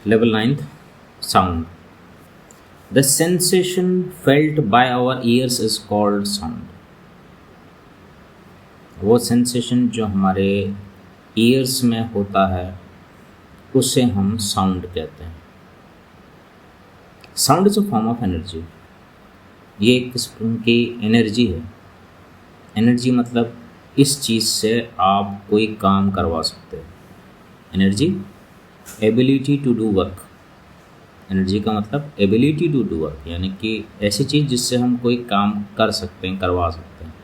Level ninth, sound. The sensation felt by our ears is called sound. वो sensation जो हमारे years में होता है उसे हम साउंड कहते हैं. Sound is a form of energy. ये एक किस्म की एनर्जी है. एनर्जी मतलब इस चीज़ से आप कोई काम करवा सकते हैं. Energy, ability to do work. Energy का मतलब एबिलिटी टू डू वर्क, यानी कि ऐसी चीज़ जिससे हम कोई काम कर सकते हैं, करवा सकते हैं.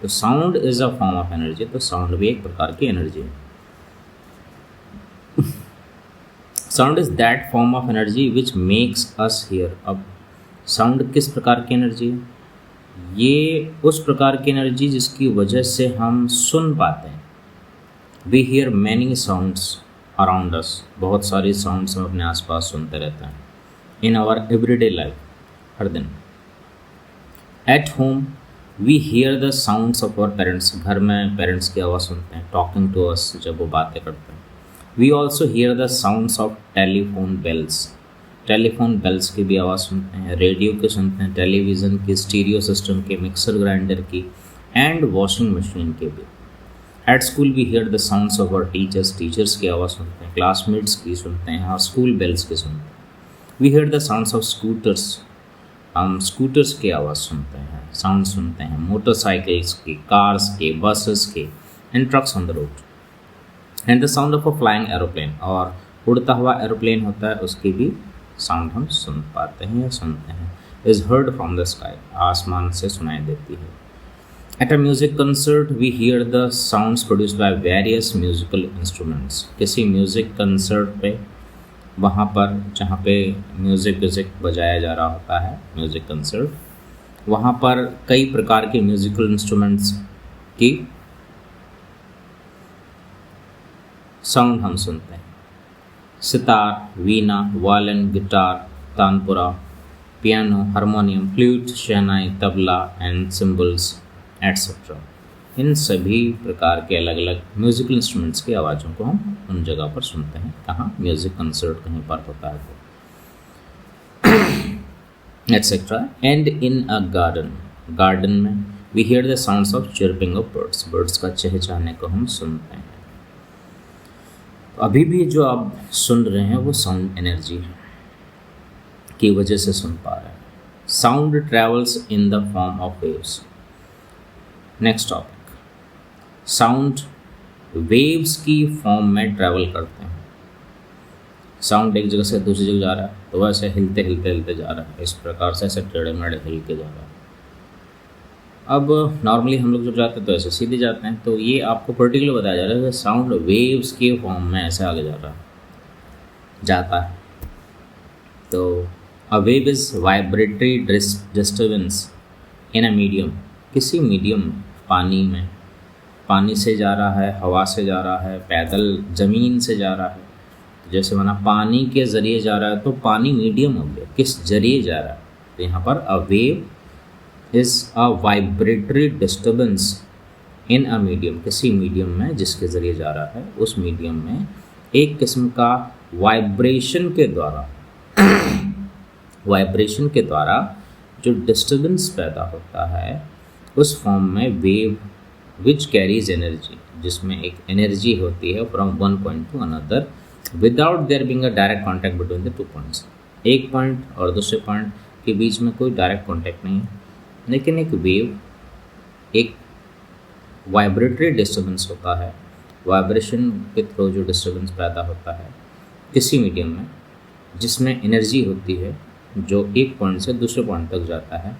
तो sound is a form of energy. तो साउंड भी एक प्रकार की एनर्जी है. Sound is that form of energy which makes us here. अब साउंड किस प्रकार की एनर्जी है? ये उस प्रकार की एनर्जी जिसकी वजह से हम सुन पाते हैं. We hear many sounds around us. बहुत सारी साउंड्स हम अपने आसपास सुनते रहते हैं. इन आवर एवरीडे लाइफ, हर दिन. At home we hear the sounds of our parents. घर में पेरेंट्स की आवाज़ सुनते हैं, टॉकिंग टू अस, जब वो बातें करते हैं. We also hear the sounds of telephone bells. Telephone bells की भी आवाज़ सुनते हैं, रेडियो के सुनते हैं, टेलीविज़न की, स्टीरियो सिस्टम के, मिक्सर ग्राइंडर की एंड वॉशिंग मशीन के भी. At school we hear the sounds of our teachers. Teachers की आवाज़ सुनते हैं, क्लासमेट्स की सुनते हैं, और स्कूल बेल्स की सुनते हैं. We hear the sounds of scooters. हम स्कूटर्स की आवाज़ सुनते हैं, साउंड सुनते हैं, मोटरसाइकिल्स की, कार्स के, बसेस के and trucks on the road. And the sound of a flying aeroplane. और उड़ता हुआ एरोप्लेन होता है, उसकी भी साउंड हम सुन पाते हैं या सुनते हैं. Is heard from the sky. आसमान से सुनाई देती है. At a music concert we hear the sounds produced by various musical instruments. किसी म्यूज़िक कंसर्ट पे, वहाँ पर जहाँ पे म्यूज़िक बजाया जा रहा होता है, म्यूज़िक कंसर्ट, वहाँ पर कई प्रकार के म्यूज़िकल इंस्ट्रूमेंट्स की साउंड हम सुनते हैं. Sitar, veena, violin, guitar, tanpura, piano, harmonium, flute, shehnai, tabla and cymbals etcetera. इन सभी प्रकार के अलग अलग म्यूज़िकल इंस्ट्रूमेंट्स की आवाज़ों को हम उन जगह पर सुनते हैं. कहाँ? म्यूज़िक कंसर्ट कहीं पर होता है तो etcetera. And in a garden. Garden में we hear the sounds of chirping of birds. Birds का चहचहाने को हम सुनते हैं. अभी भी जो आप सुन रहे हैं वो साउंड एनर्जी है की वजह से सुन पा रहे हैं. Sound travels in the form of waves. Next topic, sound waves की फॉर्म में ट्रैवल करते हैं. साउंड एक जगह से दूसरी जगह जा रहा है तो वैसे हिलते हिलते हिलते जा रहा है. इस प्रकार से ऐसे टेढ़े मेढ़े हिल के जा रहा है. अब नॉर्मली हम लोग जब जाते हैं तो ऐसे सीधे जाते हैं. तो ये आपको पर्टिकुलर बताया जा रहा है कि साउंड वेव्स के फॉर्म में ऐसे आगे जाता है. तो a wave is vibratory disturbance in a medium. किसी मीडियम में, पानी में, पानी से जा रहा है, हवा से जा रहा है, पैदल ज़मीन से जा रहा है. जैसे माना पानी के ज़रिए जा रहा है तो पानी मीडियम हो गया, किस जरिए जा रहा है. तो यहाँ पर a wave is a vibratory disturbance in a medium. किसी मीडियम में जिसके ज़रिए जा रहा है, उस मीडियम में एक किस्म का वाइब्रेशन के द्वारा जो डिस्टर्बेंस पैदा होता है, उस फॉर्म में वेव विच कैरीज एनर्जी, जिसमें एक एनर्जी होती है from one point two another without their being a direct contact between the 2 points. एक पॉइंट और दूसरे पॉइंट के बीच में कोई डायरेक्ट कॉन्टैक्ट नहीं है, लेकिन एक वेव एक वाइब्रेटरी डिस्टर्बेंस होता है. वाइब्रेशन के थ्रू जो डिस्टर्बेंस पैदा होता है किसी मीडियम में, जिसमें एनर्जी होती है जो एक पॉइंट से दूसरे पॉइंट तक जाता है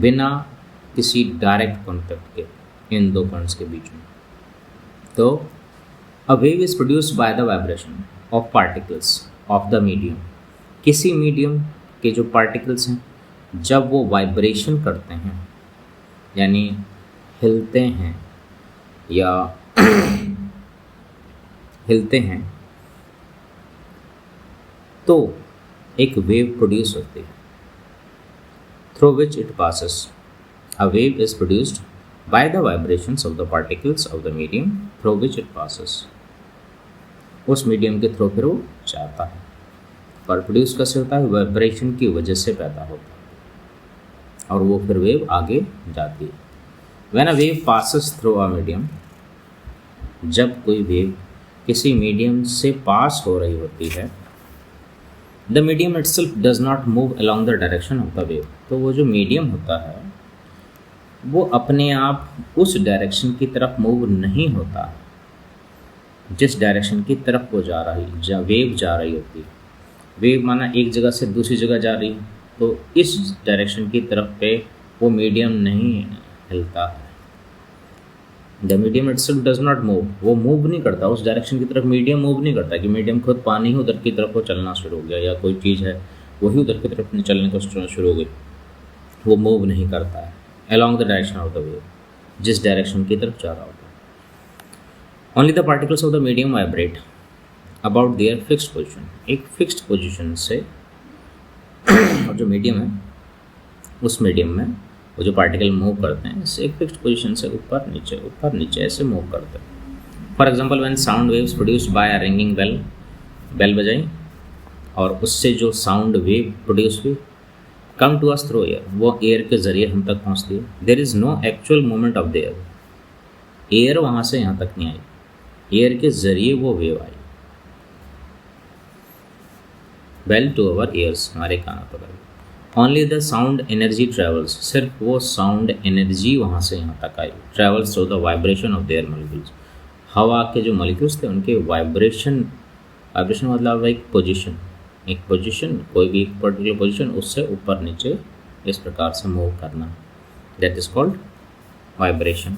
बिना किसी डायरेक्ट कॉन्टैक्ट के इन 2 पॉइंट्स के बीच में. तो a wave is produced by the vibration of particles of the medium. किसी मीडियम के जो पार्टिकल्स हैं, जब वो वाइब्रेशन करते हैं, यानी हिलते हैं या हिलते हैं, तो एक वेव प्रोड्यूस होती है through which it passes. A wave is produced by the vibrations of the particles of the medium through which it passes. उस मीडियम के थ्रू फिर वो जाता है. पर प्रोड्यूस कैसे होता है? वाइब्रेशन की वजह से पैदा होता है और वो फिर वेव आगे जाती है। When a wave passes through a medium, जब कोई वेव किसी मीडियम से पास हो रही होती है, the medium itself does not move along the direction of the wave, तो वो जो मीडियम होता है वो अपने आप उस डायरेक्शन की तरफ मूव नहीं होता जिस डायरेक्शन की तरफ वो जा रही वेव जा रही होती है। वेव माना एक जगह से दूसरी जगह जा रही है, तो इस डायरेक्शन की तरफ पे वो मीडियम नहीं हिलता है। The medium itself does not move, वो मूव नहीं करता उस डायरेक्शन की तरफ, मीडियम मूव नहीं करता कि मीडियम खुद पानी ही उधर की तरफ वो चलना शुरू हो गया या कोई चीज़ है वही उधर की तरफ चलने को शुरू हो गई, वो मूव नहीं करता है along the direction of the wave, जिस डायरेक्शन की तरफ जा रहा होता है। Only the particles of the medium vibrate about their fixed position, एक फिक्स्ड पोजिशन से और जो मीडियम है उस मीडियम में वो जो पार्टिकल मूव करते हैं इससे एक फिक्स्ड पोजीशन से ऊपर नीचे ऐसे मूव करते हैं। For example when sound waves produced by a ringing bell, bell बजाई और उससे जो साउंड वेव प्रोड्यूस हुई, come to us through air, वो एयर के ज़रिए हम तक पहुंचती है। There is no actual movement of the air, air वहाँ से यहाँ तक नहीं आई, एयर के ज़रिए वो वेव आई। बेल टू अवर ईयर्स, हमारे कानों पर आई। Only the sound energy travels, सिर्फ वो साउंड एनर्जी वहाँ से यहाँ तक आई, travels through the vibration of their molecules, हवा के जो मॉलिक्यूल्स थे उनके वाइब्रेशन मतलब एक पोजीशन कोई भी एक पर्टिकुलर पोजीशन उससे ऊपर नीचे इस प्रकार से मूव करना, that is called vibration.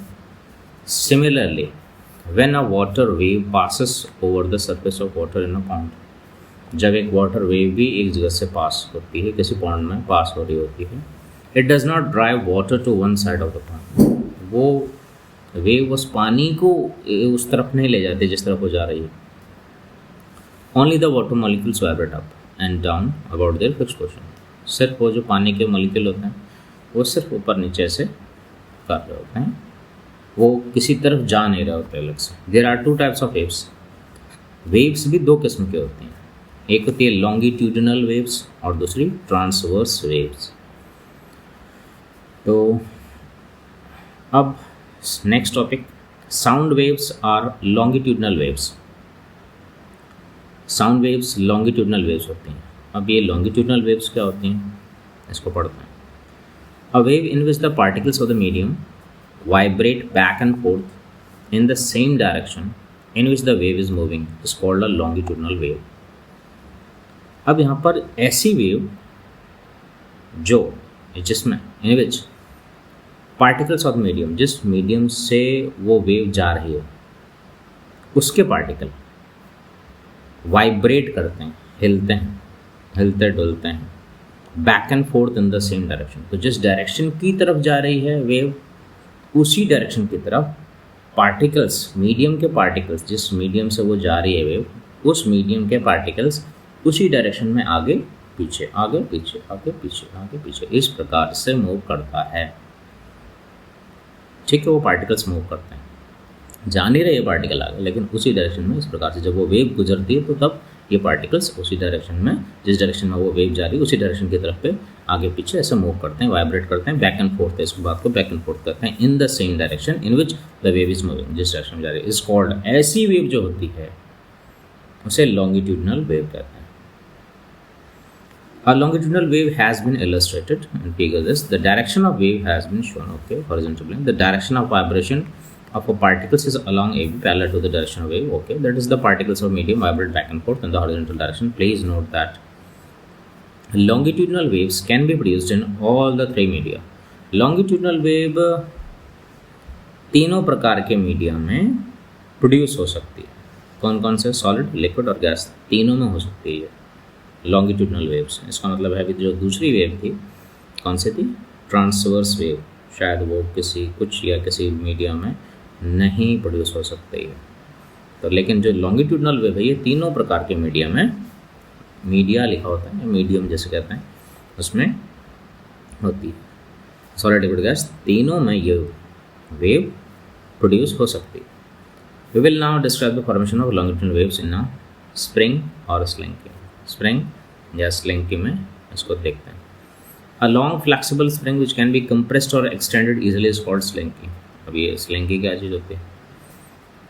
Similarly when a water wave passes over the surface of water in a pond, जब एक वाटर वेव भी एक जगह से पास होती है, किसी पॉन्ड में पास हो रही होती है, it does not drive water to one side of the pond, वो वेव उस पानी को उस तरफ नहीं ले जाती जिस तरफ वो जा रही है। Only the water molecules vibrate up and down about their fixed position, सिर्फ वो जो पानी के मॉलिक्यूल होते हैं वो सिर्फ ऊपर नीचे से कर रहे होते हैं, वो किसी तरफ जा नहीं रहे होते अलग से। There are two types of waves, waves भी दो किस्म के होती हैं, एक होती है लॉन्गिट्यूडिनल वेव्स और दूसरी ट्रांसवर्स वेव्स। तो अब next topic, sound waves are longitudinal waves. Sound waves longitudinal waves होती हैं। अब ये लॉन्गिट्यूडिनल वेव्स क्या होती हैं, इसको पढ़ते हैं। A wave in which the particles of the medium vibrate back and fourth in the same direction in which the wave is moving is called a longitudinal wave. अब यहाँ पर ऐसी वेव जो जिसमें in which particles of medium, जिस medium से वो wave जा रही है उसके पार्टिकल वाइब्रेट करते हैं, हिलते डुलते हैं, back and fourth in the same direction. तो जिस डायरेक्शन की तरफ जा रही है वेव उसी डायरेक्शन की तरफ पार्टिकल्स, मीडियम के पार्टिकल्स, जिस मीडियम से वो जा रही है वेव उस मीडियम के पार्टिकल्स उसी डायरेक्शन में आगे पीछे आगे पीछे आगे पीछे आगे पीछे इस प्रकार से मूव करता है। ठीक है, वो पार्टिकल्स मूव करते हैं, जा नहीं रहे पार्टिकल आगे लेकिन उसी डायरेक्शन में इस प्रकार से जब वो वेव गुजरती है तो तब ये पार्टिकल्स उसी डायरेक्शन में, जिस डायरेक्शन में वो वेव जा रही है उसी डायरेक्शन की तरफ पे आगे पीछे ऐसे मूव करते हैं, वाइब्रेट करते हैं, बैक एंड फोर्थ, इस बात को बैक एंड फोर्थ करते हैं in the same direction in which the wave is moving, जिस डायरेक्शन में जा रही है। इज कॉल्ड, ऐसी वेव जो होती है उसे लॉन्गिट्यूडिनल वेव कहते हैं। A longitudinal wave has been illustrated in figure this. The direction of wave has been shown. Okay, horizontal plane. The direction of vibration of a particles is along AB parallel to the direction of wave. Okay, that is the particles of medium vibrate back and forth in the horizontal direction. Please note that longitudinal waves can be produced in all the three media. Longitudinal wave तीनों प्रकार के media में produce हो सकती है। कौन कौन से? सॉलिड, लिक्विड और गैस, तीनों में हो सकती है लॉन्गिट्यूडिनल वेव्स। इसका मतलब है कि जो दूसरी वेव थी कौन सी थी? ट्रांसवर्स वेव, शायद वो किसी मीडिया में नहीं प्रोड्यूस हो सकती है। तो लेकिन जो लॉन्गिट्यूडिनल वेव है ये तीनों प्रकार के मीडिया में, मीडिया लिखा होता है, मीडियम जैसे कहते हैं, उसमें होती है। सॉलिड, लिक्विड, गैस, तीनों में ये वेव प्रोड्यूस हो सकती है। We will now describe the formation of longitudinal waves in a spring और स्लिंग। स्प्रिंग या स्लिंकी में इसको देखते हैं। A long flexible spring which can be compressed और extended easily is called slinky. अब ये स्लिंकी क्या चीज़ होती है?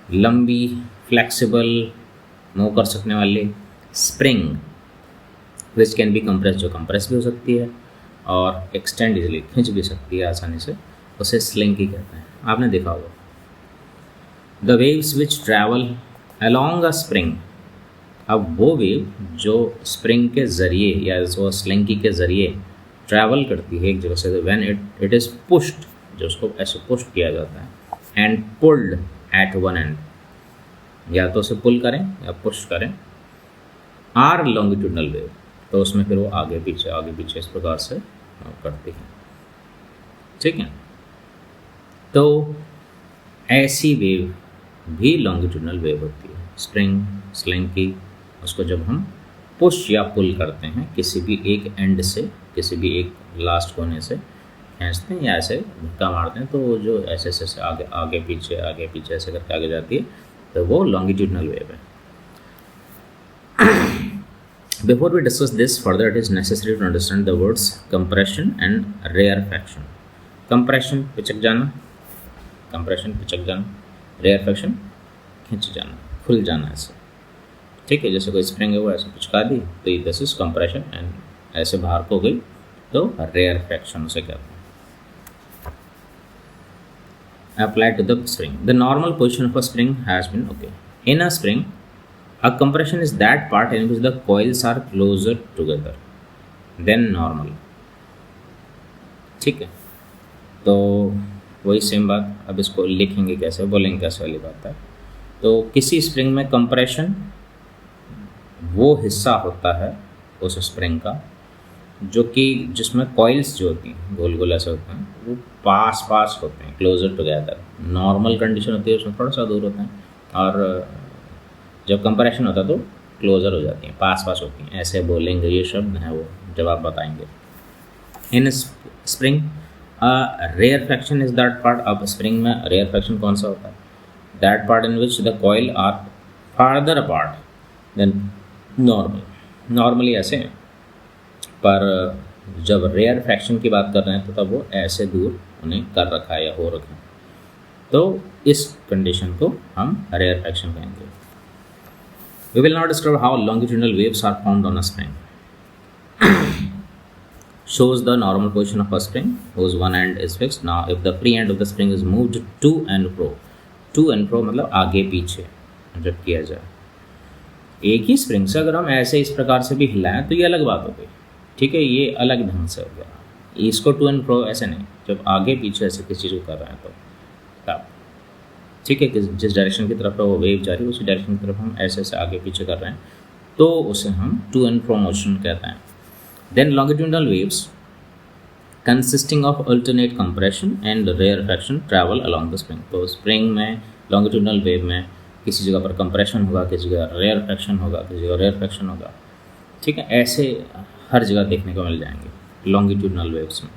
लंबी फ्लेक्सिबल मूव कर सकने वाली spring which can B compress, जो कंप्रेस भी हो सकती है और एक्सटेंड इजीली, खींच भी सकती है आसानी से, उसे स्लिंकी कहते हैं। आपने देखा होगा। The waves which travel along a spring, अब वो वेव जो स्प्रिंग के ज़रिए या जो स्लिंकी के ज़रिए ट्रैवल करती है एक जगह से, व्हेन इट इज़ पुश्ड, जो उसको ऐसे पुश किया जाता है, and pulled at one end, या तो उसे पुल करें या पुश करें, आर लॉन्गिट्यूडनल वेव, तो उसमें फिर वो आगे पीछे इस प्रकार से करती है। ठीक है, तो ऐसी वेव भी लॉन्गिट्यूडनल वेव होती है। स्प्रिंग स्लिंकी, उसको जब हम पुश या पुल करते हैं किसी भी एक एंड से, किसी भी एक लास्ट कोने से खींचते हैं या ऐसे धक्का मारते हैं, तो वो जो ऐसे आगे पीछे ऐसे करके आगे जाती है, तो वो लॉन्गिट्यूडनल वेव है। Before we discuss this further, it is necessary to understand the words compression and rarefaction. Compression पिचक जाना, rarefaction खिंच जाना, खुल जाना ऐसे। ठीक है, जैसे कोई स्प्रिंग है वो ऐसे पिचका दी तो ये दिस इज कंप्रेशन, एंड ऐसे बाहर को गई तो rarefaction उसे कहते हैं। Applied to the spring. The normal position of a spring has been okay. In a spring, a compression is that part in which the coils are closer together than normal. ठीक है, तो वही same बात, अब इसको लिखेंगे कैसे, बोलेंगे कैसे वाली बात है। तो किसी स्प्रिंग में कंप्रेशन वो हिस्सा होता है उस स्प्रिंग का जो कि जिसमें कॉइल्स जो होती हैं गोल गोल ऐसे होते हैं, वो पास होते हैं, क्लोजर टुगेदर। नॉर्मल कंडीशन होती है उसमें थोड़ा सा दूर होते हैं, और जब कंप्रेशन होता है तो क्लोजर हो जाती हैं, पास होती हैं, ऐसे बोलेंगे। ये शब्द हैं वो जब आप बताएंगे। In spring rarefaction is that part. अब स्प्रिंग में रेयरफैक्शन कौन सा होता है? That part in which the coil are farther apart than normal. Normally ऐसे हैं, पर जब रेयर फ्रैक्शन की बात कर रहे हैं तो तब वो ऐसे दूर उन्हें कर रखा है या हो रखा है, तो इस कंडीशन को हम रेयर फ्रैक्शन कहेंगे। We will now describe how longitudinal waves are formed on a spring. Shows the normal position of a spring whose one end is fixed. Now, if the free end of the spring is moved to and fro मतलब आगे पीछे जब किया जाए, एक ही spring से अगर हम ऐसे इस प्रकार से भी हिलाएं तो ये अलग बात हो गई। ठीक है, ये अलग ढंग से हो गया। इसको टू एंड फ्रो ऐसे नहीं, जब आगे पीछे ऐसे किसी चीज़ को कर रहे हैं तो तब ठीक है, जिस डायरेक्शन की तरफ वो वेव जा रही है उसी डायरेक्शन की तरफ हम ऐसे आगे पीछे कर रहे हैं तो उसे हम टू एंड फ्रो मोशन कहते हैं। Then longitudinal waves consisting of alternate compression and rarefaction travel along the spring. तो स्प्रिंग में लॉन्गिट्यूडनल वेव में किसी जगह पर कंप्रेशन होगा, किसी जगह रेयरफैक्शन होगा, किसी जगह रेयरफैक्शन होगा। ठीक है, ऐसे हर जगह देखने को मिल जाएंगे लॉन्गिट्यूडनल वेव्स में।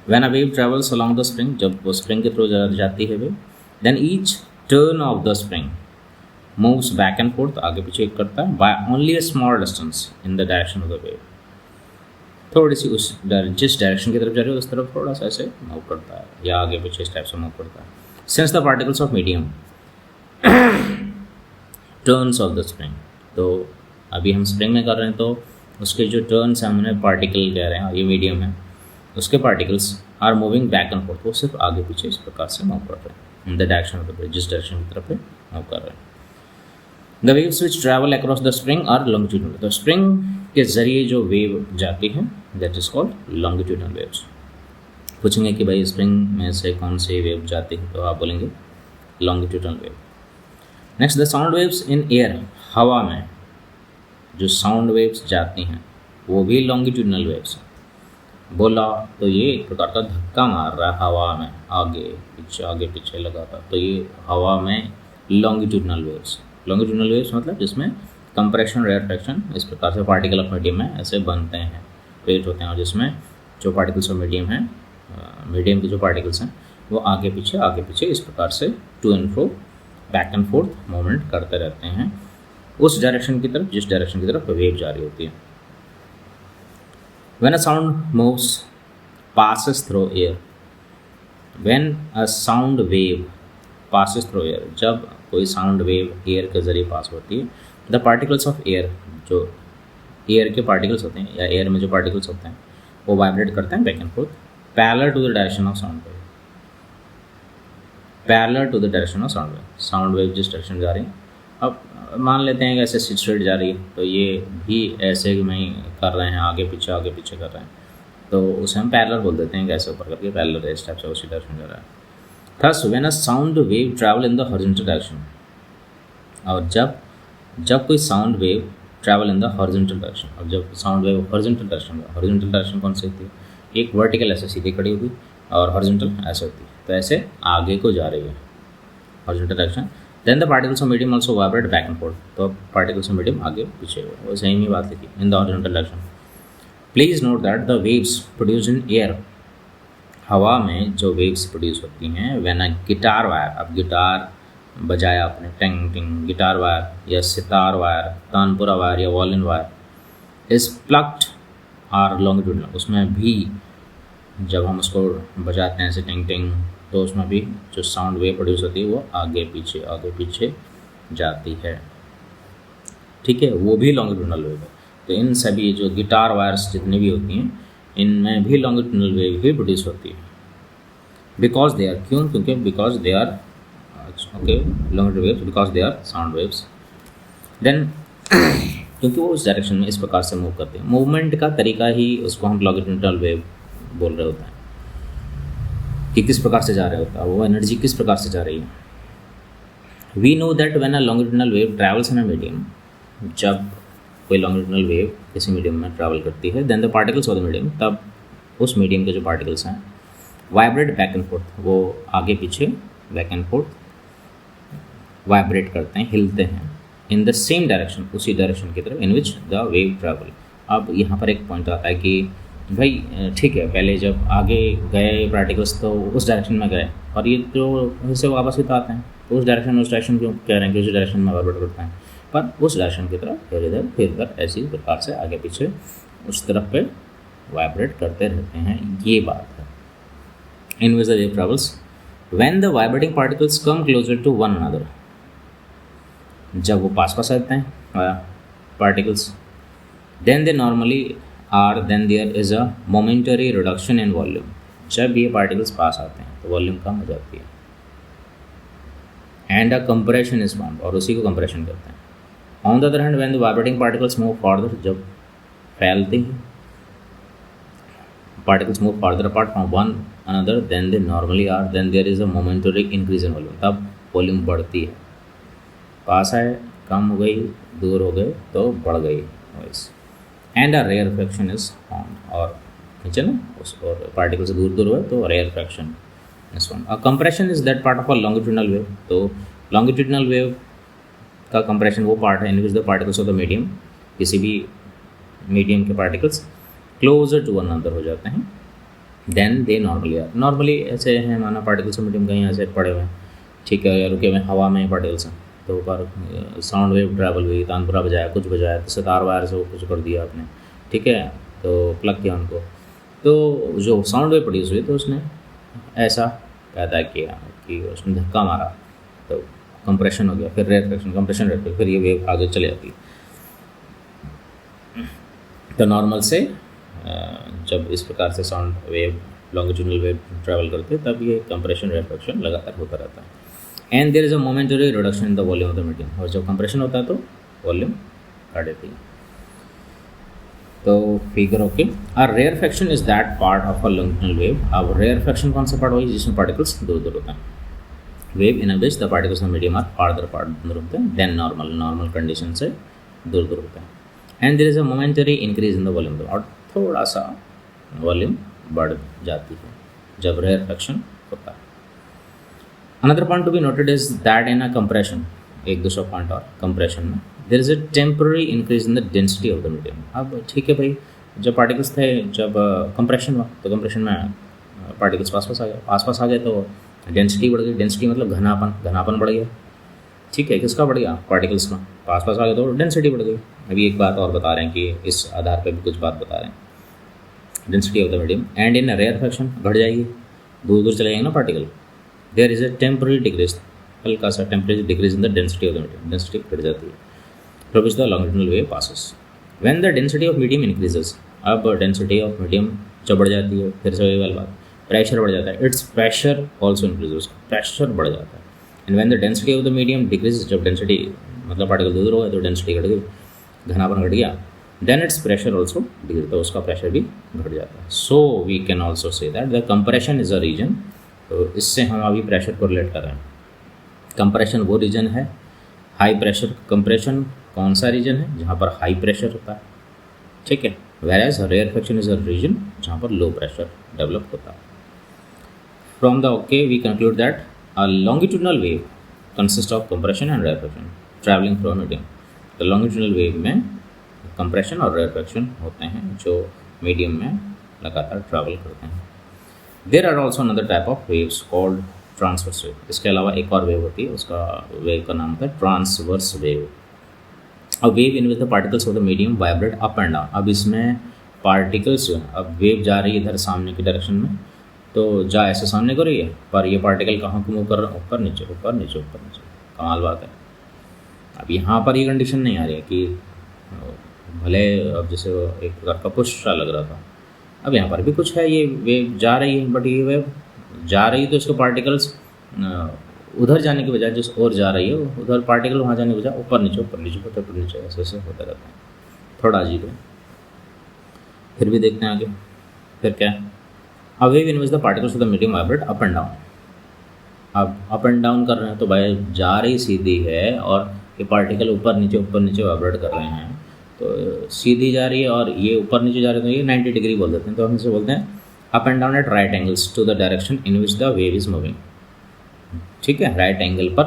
When a wave travels along the spring, जब वो स्प्रिंग के थ्रू जाती है wave, then each turn of the spring moves back and forth, आगे पीछे करता है, by only a small distance in the direction of the wave. थोड़ी सी उस जिस डायरेक्शन की तरफ जा रही है उस तरफ थोड़ा सा ऐसे मूव करता है या आगे पीछे इस टाइप से मूव करता है। Since the particles of medium turns of the spring, तो अभी हम स्प्रिंग में कर रहे हैं तो उसके जो टर्न्स हैं हमने पार्टिकल कह रहे हैं, ये मीडियम है, उसके particles are moving back and forth, वो सिर्फ आगे पीछे इस प्रकार से मूव कर रहे हैं in the direction of the wave, जिस डायरेक्शन की तरफ मूव कर रहे हैं। The waves which travel across the spring are longitudinal, तो स्प्रिंग के जरिए जो वेव जाती है that is called longitudinal waves. पूछेंगे कि भाई स्प्रिंग में से कौन सी वेव जाती है, तो आप बोलेंगे longitudinal wave. Next, the sound waves in air, हवा में जो साउंड वेव्स जाती हैं वो भी लॉन्गिट्यूडनल वेव्स हैं। बोला तो ये एक प्रकार का धक्का मार रहा है हवा में, आगे पीछे लगातार, तो ये हवा में लॉन्गिट्यूडनल वेव्स। लॉन्गिट्यूडनल वेव्स मतलब जिसमें कंप्रेशन रेयरफैक्शन इस प्रकार से पार्टिकल ऑफ मीडियम में ऐसे बनते हैं, क्रिएट होते हैं, और जिसमें जो पार्टिकल्स ऑफ मीडियम हैं, मीडियम के जो पार्टिकल्स हैं वो आगे पीछे इस प्रकार से to and fro, back and forth movement करते रहते हैं उस डायरेक्शन की तरफ जिस डायरेक्शन की तरफ वेव जा रही होती है। When a sound moves, passes through air, when a sound wave passes through air, जब कोई साउंड वेव एयर के ज़रिए पास होती है, द पार्टिकल्स ऑफ एयर, जो एयर के पार्टिकल्स होते हैं या एयर में जो पार्टिकल्स होते हैं वो वाइब्रेट करते हैं back and forth parallel to the direction of sound wave, parallel to the direction of sound wave. Sound wave जिस डायरेक्शन जा रही है, अब मान लेते हैं कि ऐसे स्ट्रेट जा रही है तो ये भी ऐसे में ही कर रहे हैं, आगे पीछे कर रहे हैं, तो उसे हम पैरेलल बोल देते हैं, कैसे ऊपर करके पैरेलल इस टाइप से उसी डायरेक्शन जा रहा है। Thus when a sound wave travel in the horizontal direction, और जब कोई sound wave travel in the horizontal direction, और जब साउंड वेव हॉरिजॉन्टल डायरेक्शन कौन सी होती है, एक वर्टिकल ऐसे सीधी खड़ी होगी और हॉरिजॉन्टल ऐसे होती है, तो ऐसे आगे को जा रही है horizontal direction, then the particles of medium also vibrate back and forth, तो पार्टिकल्स ऑफ मीडियम आगे पीछे, वो सेम ही बात लिखी in the horizontal direction. Please note that the waves produce in air, हवा में जो वेव्स प्रोड्यूस होती हैं, व्हेन अ गिटार वायर, अब गिटार बजाया आपने टिंग टिंग, गिटार वायर या सितार वायर, तानपुरा वायर या violin wire is plucked are longitudinal, उसमें भी जब हम उसको बजाते हैं ऐसे टिंग टिंग, तो उसमें भी जो साउंड वेव प्रोड्यूस होती है वो आगे पीछे जाती है, ठीक है, वो भी लॉन्गिट्यूडनल वेव है। तो इन सभी जो गिटार वायर्स जितनी भी होती हैं, इनमें भी लॉन्गिट्यूडनल वेव ही प्रोड्यूस होती है, बिकॉज दे आर, क्यों, क्योंकि because they are okay longitudinal waves, because they are sound waves. Then क्योंकि वो उस डायरेक्शन में इस प्रकार से मूव करते हैं, मूवमेंट का तरीका ही उसको हम लॉन्गिट्यूडनल वेव बोल रहे होते हैं कि किस प्रकार से जा रहे होता है, वो एनर्जी किस प्रकार से जा रही है। We know that when a longitudinal wave travels in a medium, जब कोई लॉन्गिट्यूडनल वेव किसी मीडियम में ट्रैवल करती है, then the particles of the medium, तब उस मीडियम के जो पार्टिकल्स हैं वाइब्रेट बैक एंड फोर्थ, वो आगे पीछे बैक एंड फोर्थ वाइब्रेट करते हैं, हिलते हैं, इन द सेम डायरेक्शन, उसी डायरेक्शन की तरफ इन विच द वेव ट्रैवल। अब यहाँ पर एक पॉइंट आता है कि भाई ठीक है, पहले जब आगे गए पार्टिकल्स तो उस डायरेक्शन में गए, और ये जो वैसे वापस भी तो आते हैं, तो उस डायरेक्शन क्यों कह रहे हैं कि उस डायरेक्शन में वाइब्रेट करते हैं, पर उस डायरेक्शन की तरफ फिर इधर ऐसी प्रकार से आगे पीछे उस तरफ पे वाइब्रेट करते रहते हैं, ये बात है। In which the wave travels when the vibrating particles come closer to one another, जब वो पास आते हैं particles, then they normally are, then there is a momentary reduction in volume, जब ये पार्टिकल्स पास आते हैं तो वॉल्यूम कम हो जाती है, and a compression is formed, और उसी को कंप्रेशन कहते हैं। On the other hand when the vibrating particles move farther, जब फैलते हैं particles move farther apart from one another, then they normally are, then there is a momentary increase in volume, तब volume बढ़ती है, पास आए कम हो गई, दूर हो गए तो बढ़ गई voice. And a rarefaction is found, और नीचे ना उस और पार्टिकल से दूर हुए तो rarefaction is found. A compression is that part of a longitudinal wave, तो लॉन्गिट्यूडनल वेव का कंप्रेशन वो पार्ट है in which the particles of the medium, किसी भी मीडियम के particles closer to one another हो जाते हैं, then they normally are, normally ऐसे हैं माना पार्टिकल्स ऑफ मीडियम कहीं ऐसे पड़े हुए हैं, ठीक है, या रुके हुए हवा में पार्टिकल्स हैं, तो ऊपर साउंड वेव ट्रैवल हुई, तानपुरा बजाया, कुछ बजाया, तो सितार वायर से वो कुछ कर दिया आपने, ठीक है, तो प्लग किया उनको, तो जो साउंड वेव प्रोड्यूस हुई तो उसने ऐसा पैदा किया कि उसने धक्का मारा, तो कंप्रेशन हो गया, फिर रेयर फ्रैक्शन, कंप्रेशन रेयर, फिर ये वेव आगे चले जाती है। तो नॉर्मल से जब इस प्रकार से sound wave longitudinal wave travel करते तब ये कंप्रेशन रेयर फ्रैक्शन लगातार होता रहता है। And there is a momentary reduction in the volume of the medium, और जब कंप्रेशन होता है तो वॉल्यूम बढ़ जाती है। तो figure okay. A rarefaction is that part of a longitudinal wave. अब रेयर फ्रैक्शन कौन सा पार्ट होगी जिसमें पार्टिकल्स दूर दूर होता है, wave in which the particles of medium are farther part दूर होते हैं देन नॉर्मल कंडीशन से दूर दूर होते हैं। And there is a momentary increase in the volume, और थोड़ा सा वॉल्यूम बढ़ जाती है जब रेयर फ्रैक्शन होता है। Another point to be noted is that in a compression, एक दूसरा पॉइंट और कंप्रेशन में there is a temporary increase in the density of the medium. अब ठीक है भाई, जब पार्टिकल्स थे, जब कंप्रेशन हुआ तो कंप्रेशन में पार्टिकल्स पास आ गए तो डेंसिटी बढ़ गई। डेंसिटी मतलब घनापन बढ़ गया, ठीक है, किसका बढ़ गया, पार्टिकल्स का, पास आ गए तो डेंसिटी बढ़ गई। अभी एक बात और बता रहे हैं कि इस आधार पर भी कुछ बात बता रहे हैं। Density of the medium, and in rarefaction घट जाएगी, दूर दूर चले जाएंगे ना particle. There is a temporary decrease, हल्का सा temporary decrease in the density of the medium, density घट जाती है, through which the longitudinal wave passes. When the density of medium increases, अब डेंसिटी ऑफ मीडियम जब बढ़ जाती है, फिर से वही वाली बात, प्रेशर बढ़ जाता है, it's pressure also increases, pressure बढ़ जाता है। And when the density of the medium decrease, जब डेंसिटी मतलब पार्टिकल दूर हो गए तो डेंसिटी घट गई, घनापन घट गया, then its pressure also decrease, तो उसका प्रेशर भी घट जाता है। So we can also say that the compression is a region, तो इससे हम अभी प्रेशर को रिलेट कर रहे हैं। कंप्रेशन वो रीजन है, हाई प्रेशर कंप्रेशन कौन सा रीजन है, जहाँ पर हाई प्रेशर होता है, ठीक है। whereas rarefaction is a region जहाँ पर लो प्रेशर डेवलप होता है। From the okay we conclude that a longitudinal wave consist of compression and rarefaction travelling through medium. तो लॉन्गिट्यूडनल वेव में कंप्रेशन और रेयर फ्रैक्शन होते हैं जो मीडियम में लगातार ट्रैवल करते हैं। There are also another type of waves called transverse wave. इसके अलावा एक और वेव होती है, उसका वेव का नाम होता है ट्रांसवर्स वेव। अब wave in which the particles of the medium vibrate up and down. अब इसमें पार्टिकल्स, अब वेव जा रही है इधर सामने की डायरेक्शन में, तो जा ऐसे सामने को रही है, पर ये पार्टिकल कहाँ को मूव कर रहा है, ऊपर नीचे ऊपर नीचे ऊपर नीचे। कमाल बात है। अब यहाँ पर ये कंडीशन नहीं आ रही है कि भले अब जैसे एक प्रकार का पुश सा लग रहा था, अब यहाँ पर भी कुछ है, ये वेव जा रही है, बट ये वेव जा रही तो इसके पार्टिकल्स उधर जाने के बजाय जिस और जा रही है उधर पार्टिकल वहाँ जाने के बजाय ऊपर नीचे ऊपर नीचे ऊपर नीचे ऐसे ऐसे होता रहता है, थोड़ा अजीब है। फिर भी देखते हैं आगे, फिर क्या है। A wave in which the particles of the medium vibrate up and down. अब अप एंड डाउन कर रहे हैं तो भाई जा रही सीधी है और ये पार्टिकल ऊपर नीचे वाइब्रेट कर रहे हैं, तो सीधी जा रही है और ये ऊपर नीचे जा रहे हैं, तो ये 90 डिग्री बोल देते हैं। तो हम इसे बोलते हैं up and down at right angles to the direction in which the wave is moving, ठीक है। राइट एंगल पर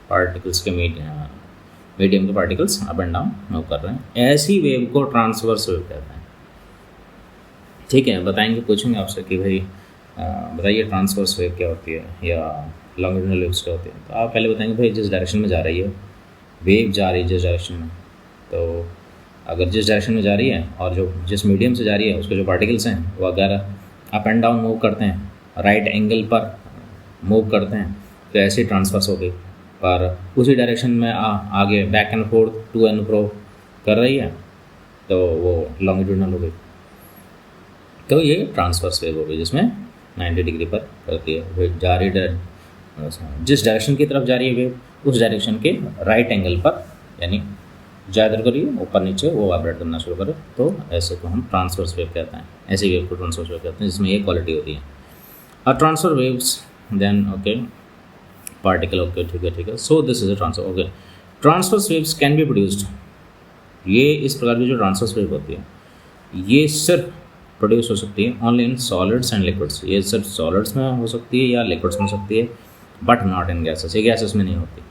पार्टिकल्स के मीडियम के particles up and down move कर रहे हैं, ऐसी वेव को ट्रांसवर्स वेव कहते हैं, ठीक है। बताएंगे, पूछेंगे आपसे कि भाई बताइए ट्रांसवर्स वेव क्या होती है या लॉन्गिट्यूडनल वेव्स क्या होती है। तो आप पहले बताएंगे भाई जिस डायरेक्शन में जा रही है वेव, जा रही है जिस डायरेक्शन में, तो अगर जिस डायरेक्शन में जा रही है और जो जिस मीडियम से जा रही है उसके जो पार्टिकल्स हैं वो अगर अप एंड डाउन मूव करते हैं, राइट एंगल पर मूव करते हैं, तो ऐसे ट्रांसफर्स हो गई। पर उसी डायरेक्शन में आगे back and forth to and fro कर रही है तो वो लॉन्गिट्यूडनल हो गई। तो ये ट्रांसवर्स वेव हो गई जिसमें 90 डिग्री पर करती है, वेव जा रही है जिस डायरेक्शन की तरफ जा रही है वेव उस डायरेक्शन के राइट एंगल पर, यानी ज़्यादा करिए ऊपर नीचे वो वाइब्रेट करना शुरू करे, तो ऐसे को हम ट्रांसवर्स वेव कहते हैं। ऐसी वेव को ट्रांसवर्स वेव कहते हैं जिसमें ये क्वालिटी होती है। और transfer waves then okay particle, okay ठीक है। So this is a transfer, okay. Transverse waves can be produced, ये इस प्रकार की जो ट्रांसवर्स वेव होती है ये सिर्फ प्रोड्यूस हो सकती है only in solids and liquids. ये सिर्फ सॉलिड्स में हो सकती है या लिक्विड्स में हो सकती है, बट नॉट इन गैसेस। ये गैसेस में नहीं होती।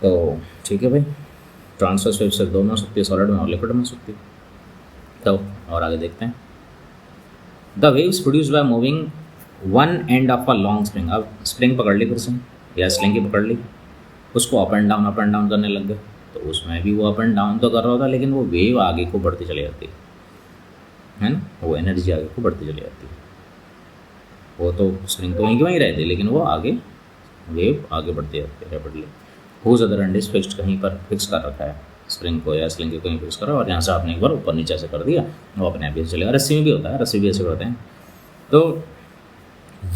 तो ठीक है भाई, ट्रांसवर्स वेव सिर्फ दो में हो सकती है, सॉलिड में और लिक्विड में हो सकती है। तो और आगे देखते हैं। The waves produce by moving one end of a long spring. अब स्प्रिंग पकड़ ली फिर से या स्लिंगी पकड़ ली, उसको अप एंड डाउन करने लग गए, तो उसमें भी वो अप एंड डाउन तो कर रहा होता है, लेकिन वो वेव आगे को बढ़ती चली जाती है ना, वो एनर्जी आगे को बढ़ती चली जाती है। वो तो स्प्रिंग तो वहीं की वहीं रहती है, लेकिन वो आगे वेव आगे बढ़ती जाती है rapidly. Whose other end is fixed, कहीं पर फिक्स कर रखा है स्प्रिंग को या स्लिंग को कहीं फिक्स करा, और यहाँ से आपने एक बार ऊपर नीचे से कर दिया, वो अपने आप ही चलेगा। रस्सी में भी होता है, रस्सी भी ऐसे करते हैं। तो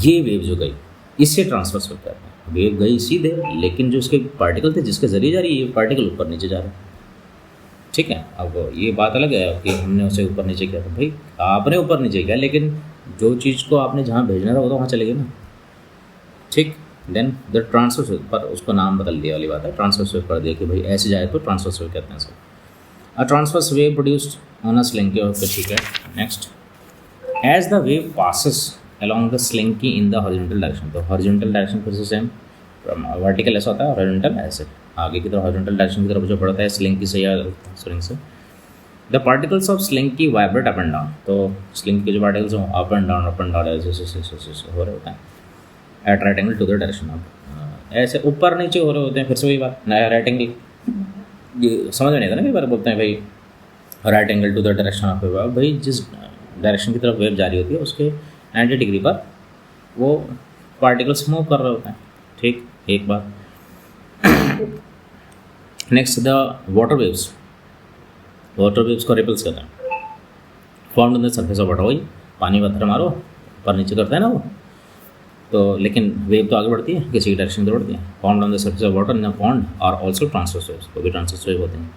ये वेव जो गई इससे ट्रांसवर्स वेव कहते हैं। वेव गई सीधे, लेकिन जो उसके पार्टिकल थे जिसके जरिए जा रही है ये पार्टिकल ऊपर नीचे जा रहा है, ठीक है। अब ये बात अलग है कि हमने उसे ऊपर नीचे किया, तो भाई आपने ऊपर नीचे किया, लेकिन जो चीज़ को आपने जहाँ भेजना था वो तो वहाँ चलेगी ना, ठीक। देन द ट्रांसवर्स वेव, पर उसको नाम बदल दिया वाली बात है, ट्रांसवर्स वेव कर दिया कि भाई ऐसे जाए तो ट्रांसवर्स वेव कहते हैं इसको। A transverse wave produced on a slinky, okay ठीक है। Next, as the wave passes along the slinky in the horizontal direction, तो horizontal direction फिर से सेम, वर्टिकल ऐसा होता है, horizontal ऐसे आगे की तरफ horizontal direction की तरफ जो बढ़ता है स्लिंकी से या स्प्रिंग से। The particles of slinky vibrate up and down, तो स्लिंकी के जो पार्टिकल्स हैं अप एंड डाउन ऐसे हो रहे होते हैं at right angle to the direction. अब ऐसे ऊपर नीचे हो रहे होते हैं, फिर से वही बात नया राइट एंगल, ये समझ में नहीं आता ना, कई बार बोलते हैं भाई right angle to the direction of wave, भाई जिस डायरेक्शन की तरफ वेव जारी होती है उसके 90 डिग्री पर वो पार्टिकल्स मूव कर रहे होते हैं। ठीक, एक बात। Next the water waves. Water waves को रिपल्स कहते हैं, formed on the surface of water. वही पानी पत्थर मारो ऊपर नीचे करता है ना वो, तो लेकिन वेव तो आगे बढ़ती है, किसी डायरेक्शन में बढ़ती है। Formed on the surface of water in a pond are also transverse waves, वो भी ट्रांसवर्स वेव होते हैं।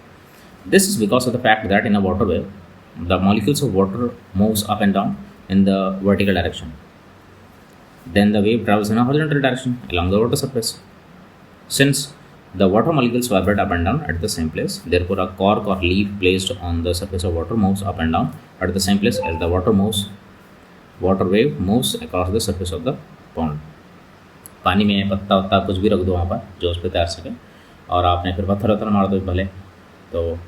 This is because of the fact that in a water wave the molecules of water moves up and down in the vertical direction. Then the wave travels in a horizontal direction along the water surface. Since the water molecules vibrate up and down at the same place, therefore a cork or leaf placed on the surface of water moves up and down at the same place as the water wave moves across the surface of the pond. पानी में पत्ता वत्ता कुछ भी रख दो वहाँ पर जो उस पर तैर सके, और आपने फिर पत्थर वत्थर मार दो भले, तो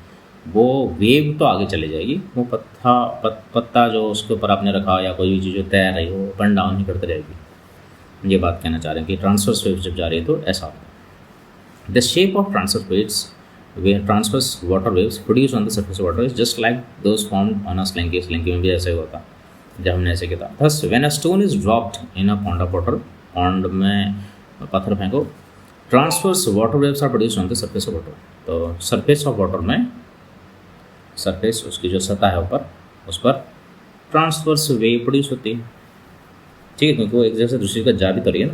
वो वेव तो आगे चले जाएगी। वो पत्ता जो उसके ऊपर आपने रखा या कोई भी चीज़ जो तैर रही हो अप एंड डाउन ही करते रहेगी। ये बात कहना चाह रहे हैं कि ट्रांसवर्स वेव्स जब जा रही है तो ऐसा होता है। The shape of transverse waves transverse water waves produce on the surface of water is just like those formed on a slinky. Slinky में भी ऐसा ही होता जब हमने ऐसे किया था। Thus when a stone is dropped in a pond of water, pond में पत्थर फेंको, transverse water waves are produce on the surface of water. तो सरफेस ऑफ वाटर में, सरफेस उसकी जो सतह है ऊपर, उस पर ट्रांसवर्स वेव प्रोड्यूस होती है। ठीक है, क्योंकि वो एक जगह से दूसरी जगह जा भी तो रही है ना,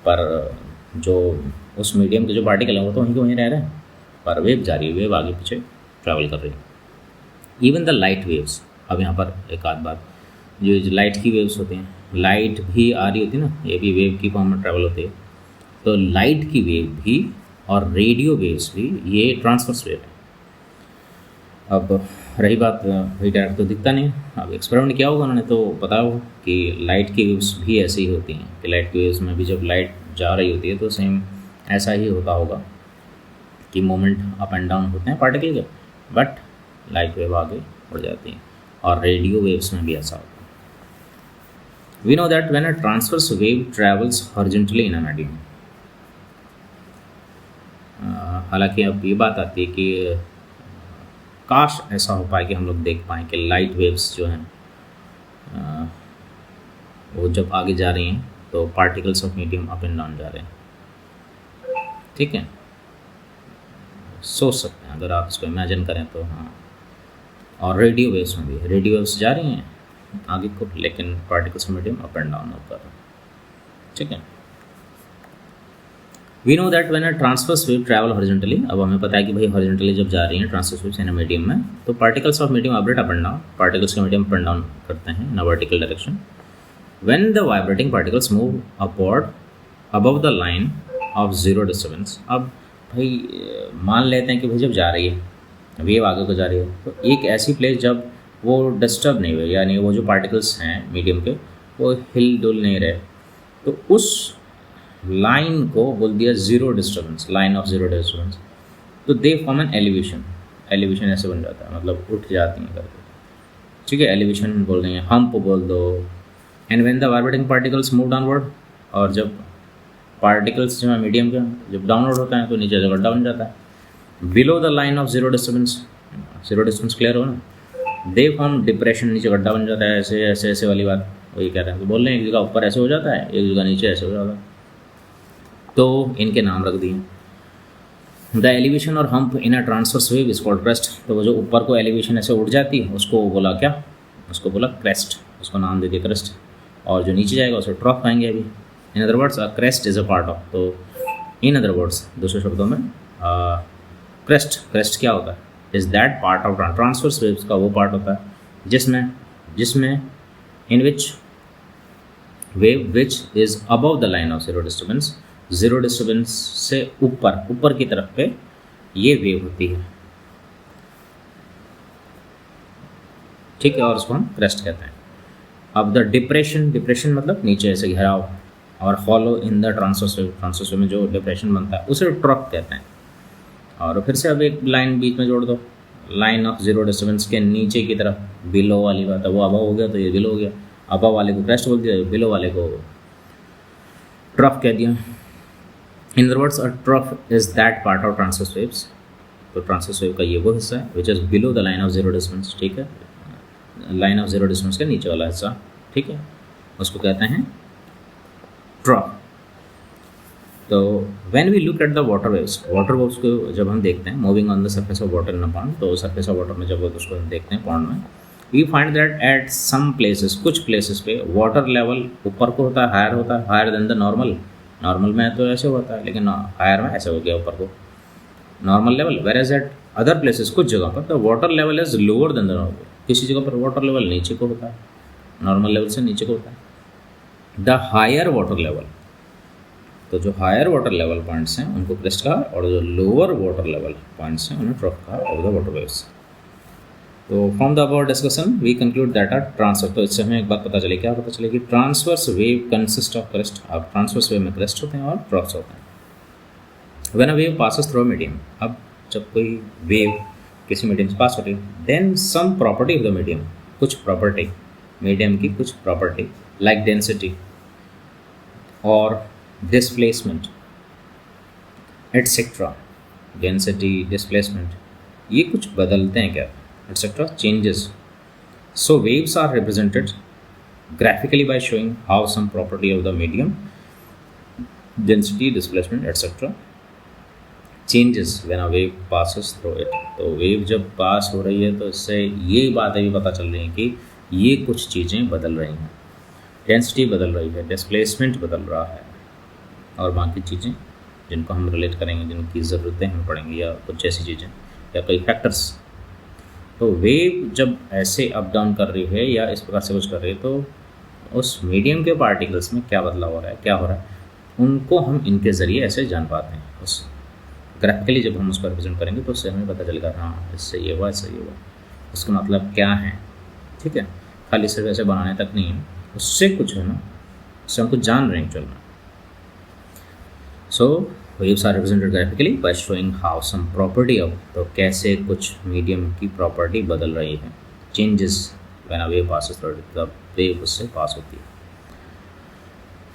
पर जो उस मीडियम के जो पार्टिकल है वो तो वहीं के वहीं रह रहे हैं, पर वेव जा रही है, वेव आगे पीछे ट्रैवल कर रही है। इवन द लाइट वेव्स, अब यहाँ पर एक आध बात, जो लाइट की वेव्स होती हैं, लाइट भी आ रही होती है ना, ये भी वेव की फॉर्म में ट्रैवल होती है। तो लाइट की वेव भी और रेडियो वेव्स भी ये ट्रांसवर्स वेव है। अब रही बात, वही डायरेक्ट तो दिखता नहीं, अब एक्सपेरिमेंट किया होगा उन्होंने तो पता होगा कि लाइट की वेव्स भी ऐसी ही होती हैं, कि लाइट की वेव्स में भी जब लाइट जा रही होती है तो सेम ऐसा ही होता होगा कि मोमेंट अप एंड डाउन होते हैं पार्टिकल के, बट लाइट वेव आगे बढ़ जाती हैं। और रेडियो वेव्स में भी ऐसा होता है। We know that when a transverse wave travels horizontally in a medium, हालांकि अब ये बात आती है कि काश ऐसा हो पाए कि हम लोग देख पाएँ कि लाइट वेव्स जो हैं वो जब आगे जा रही हैं तो particles of medium up and down जा रहे हैं। ठीक है, सोच सकते हैं अगर आप इसको इमेजिन करें तो। हाँ, और रेडियो वेव्स में भी रेडियो वेव्स जा रही हैं आगे को, लेकिन particles of medium up and down होकर। ठीक है, we know that when a transverse wave travel horizontally, अब हमें पता है कि भाई हॉरिजॉन्टली जब जा रही हैं transverse waves in a medium में, तो particles of medium vibrate up and down, particles के मीडियम अप एंड डाउन करते हैं in a vertical direction. When the vibrating particles move upward above the line of zero disturbance, अब भाई मान लेते हैं कि भाई जब जा रही है वेव आगे को जा रही है, तो एक ऐसी प्लेस जब वो डिस्टर्ब नहीं हुई, यानी वो जो पार्टिकल्स हैं मीडियम के वो हिल डुल नहीं रहे, तो उस लाइन को बोल दिया zero disturbance, line of zero disturbance. तो they form an elevation, elevation ऐसे बन जाता है, मतलब उठ जाती हैं करके। ठीक है, एलिवेशन बोल देंगे, हम्प बोल दो। And when the vibrating particles move downward, और जब पार्टिकल्स जो है मीडियम के जब डाउनवर्ड होता है तो नीचे से गड्ढा बन जाता है below the line of zero disturbance. Zero distance clear हो ना, दे फॉर्म डिप्रेशन, नीचे गड्ढा बन जाता है, ऐसे ऐसे ऐसे वाली बात वही कह रहे हैं। तो बोल रहे हैं एक जगह ऊपर ऐसे हो जाता है, एक जगह नीचे ऐसे हो जाता है, तो इनके नाम रख दिए। द एलिवेशन और hump in a transverse wave is called crest. तो वो जो ऊपर को एलिवेशन ऐसे उठ जाती है उसको बोला क्या, उसको बोला क्रेस्ट, उसको नाम दे दिया क्रेस्ट। और जो नीचे जाएगा उसे ट्रॉफ कहेंगे अभी। इन other words a crest is a part of, तो इन अदर वर्ड्स दूसरे शब्दों में क्रेस्ट क्या होता है, is that part of transverse waves का वो पार्ट होता है जिसमें in which wave which is above the line of zero disturbance से ऊपर की तरफ पे ये वेव होती है। ठीक है, और उसको हम क्रेस्ट कहते हैं। अब द डिप्रेशन मतलब नीचे ऐसे घेराव, और हॉलो इन द ट्रांसवर्स में जो डिप्रेशन बनता है उसे ट्रफ कहते हैं। और फिर से अब एक लाइन बीच में जोड़ दो, लाइन ऑफ जीरो डिस्टर्बेंस के नीचे की तरफ बिलो वाली बात है, वो अबव हो गया तो ये बिलो हो गया, अबव वाले को क्रेस्ट बोल दिया, बिलो वाले को ट्रफ कह दिया। In other words, a trough is that part of transverse waves तो ट्रांसवर्स वेव का ये वो हिस्सा है which is below the line of zero distance, ठीक है, लाइन ऑफ जीरो डिस्टेंस के नीचे वाला हिस्सा, ठीक है, उसको कहते हैं ट्रॉफ। तो when we look at the water waves को जब हम देखते हैं moving on the surface of water in a pond, तो सरफेस ऑफ वाटर में जब उसको हम देखते हैं पॉन्ड में, we find that at some places, कुछ प्लेसेस पे वाटर लेवल ऊपर को होता है, हायर देन द नॉर्मल में तो ऐसे होता है, लेकिन हायर में ऐसे हो गया ऊपर को normal level, whereas at other places, कुछ जगह पर the water level is lower than the normal, किसी जगह पर वाटर लेवल नीचे को होता है, नॉर्मल लेवल से नीचे को होता है। द हायर वाटर लेवल, तो जो हायर वाटर लेवल पॉइंट्स हैं उनको क्रेस्ट कहा, और जो लोअर वाटर लेवल पॉइंट्स हैं उन्हें ट्रफ कहा ऑफ द वाटर वेव्स। तो from the above discussion we conclude that are transverse, तो इससे हमें एक बात पता चली, क्या पता चलेगी, transverse wave consist of crest. अब ट्रांसवर्स वेव में क्रेस्ट होते हैं और ट्रफ्स होते हैं। When a wave passes through a medium, अब जब कोई वेव किसी मीडियम से पास होती है, then some property of the medium, कुछ प्रॉपर्टी मीडियम की, कुछ प्रॉपर्टी लाइक डेंसिटी और डिस्प्लेसमेंट एटसेट्रा, डेंसिटी, डिस्प्लेसमेंट, ये कुछ बदलते हैं क्या, etcetera, changes. So waves are represented graphically by showing how some property of the medium, density, displacement, etc. changes when a wave passes through it। तो wave जब पास हो रही है तो इससे ये बातें भी पता चल रही हैं कि ये कुछ चीज़ें बदल रही हैं, डेंसिटी बदल रही है, डिस्प्लेसमेंट बदल रहा है, और बाकी चीज़ें जिनको हम रिलेट करेंगे, जिनकी ज़रूरतें हमें पड़ेंगी, या कुछ ऐसी चीज़ें या कई फैक्टर्स। तो वेव जब ऐसे अप डाउन कर रही है या इस प्रकार से कुछ कर रही है, तो उस मीडियम के पार्टिकल्स में क्या बदलाव हो रहा है, क्या हो रहा है, उनको हम इनके ज़रिए ऐसे जान पाते हैं। उस ग्राफिकली जब हम उसको रिप्रेजेंट करेंगे तो उससे हमें पता चलेगा, हाँ इससे ये हुआ, इससे ये हुआ, उसका मतलब क्या है, ठीक है। खाली सिर्फ ऐसे बनाने तक नहीं है, उससे कुछ है ना, उससे हम कुछ जान रहे हैं एक्चुअल में। So waves are represented graphically by showing how some property of, तो कैसे कुछ मीडियम की प्रॉपर्टी बदल रही है, changes when a wave passes through it, जब वेव उससे पास होती है।